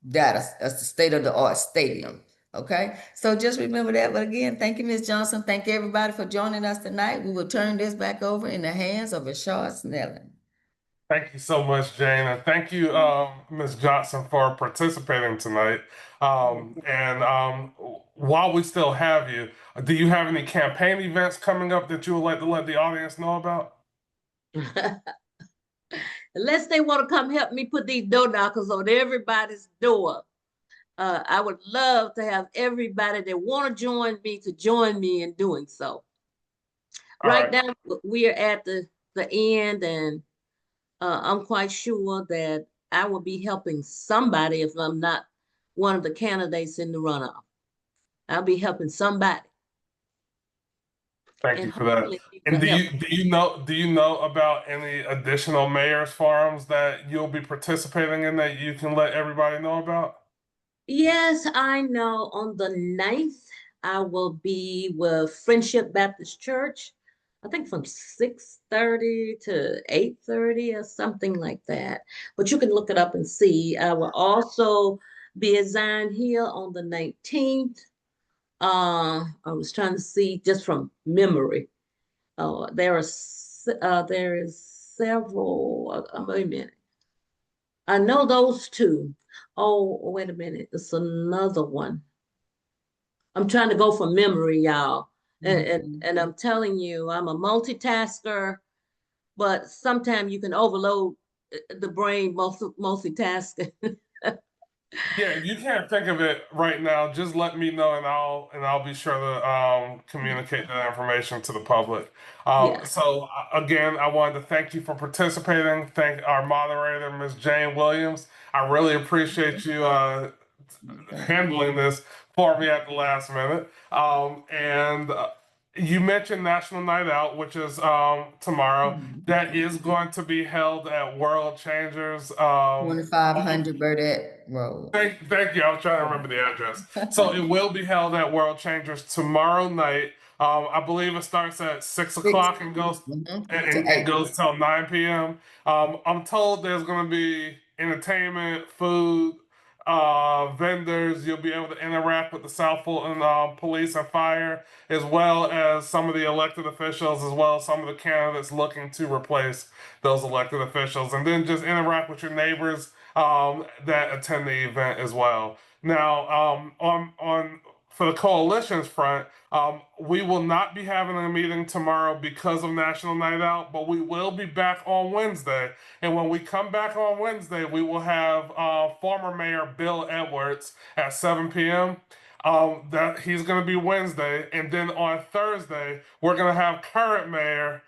[SPEAKER 2] that's the state of the art stadium. Okay, so just remember that. But again, thank you, Ms. Johnson. Thank you, everybody, for joining us tonight. We will turn this back over in the hands of Rashard Snelling.
[SPEAKER 1] Thank you so much, Jane, and thank you, Ms. Johnson, for participating tonight. And while we still have you, do you have any campaign events coming up that you would like to let the audience know about?
[SPEAKER 3] Unless they want to come help me put these door knockers on everybody's door. I would love to have everybody that want to join me in doing so. Right now, we are at the end, and I'm quite sure that I will be helping somebody if I'm not one of the candidates in the runoff. I'll be helping somebody.
[SPEAKER 1] Thank
[SPEAKER 3] And
[SPEAKER 1] you for that.
[SPEAKER 3] hopefully you
[SPEAKER 1] And
[SPEAKER 3] will help.
[SPEAKER 1] do you know about any additional mayors forums that you'll be participating in that you can let everybody know about?
[SPEAKER 3] Yes, I know. On the 9th, I will be with Friendship Baptist Church. I think from 6:30 to 8:30 or something like that. But you can look it up and see. I will also be at Zion Hill on the 19th. I was trying to see just from memory. There is several. Wait a minute. I know those two. Oh, wait a minute. It's another one. I'm trying to go from memory, y'all. And I'm telling you, I'm a multitasker, but sometimes you can overload the brain multitasking.
[SPEAKER 1] Yeah, if you can't think of it right now, just let me know, and I'll be sure to communicate that information to the public.
[SPEAKER 3] Yeah.
[SPEAKER 1] So again, I wanted to thank you for participating. Thank our moderator, Ms. Jane Williams. I really appreciate you handling this for me at the last minute. And you mentioned National Night Out, which is tomorrow. That is going to be held at World Changers.
[SPEAKER 2] 2500 Burdette Road.
[SPEAKER 1] Thank you. I was trying to remember the address. So it will be held at World Changers tomorrow night. I believe it starts at 6 o'clock and goes and goes till 9 p.m. I'm told there's going to be entertainment, food, vendors. You'll be able to interact with the South Fulton police and fire, as well as some of the elected officials, as well as some of the candidates looking to replace those elected officials, and then just interact with your neighbors that attend the event as well. Now, on for the coalition's front, we will not be having a meeting tomorrow because of National Night Out, but we will be back on Wednesday. And when we come back on Wednesday, we will have former Mayor Bill Edwards at 7 p.m. That he's going to be Wednesday, and then on Thursday we're going to have current Mayor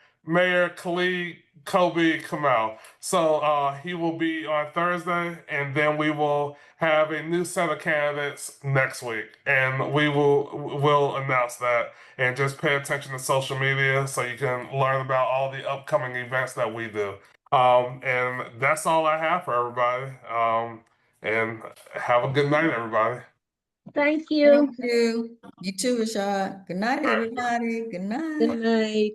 [SPEAKER 1] Khalid Kobe Kamal. So he will be on Thursday, and then we will have a new set of candidates next week, and will announce that. And just pay attention to social media so you can learn about all the upcoming events that we do. And that's all I have for everybody. And have a good night, everybody.
[SPEAKER 3] Thank you.
[SPEAKER 2] Thank you. You too, Rashad. Good night, everybody. Good night.
[SPEAKER 3] Good night.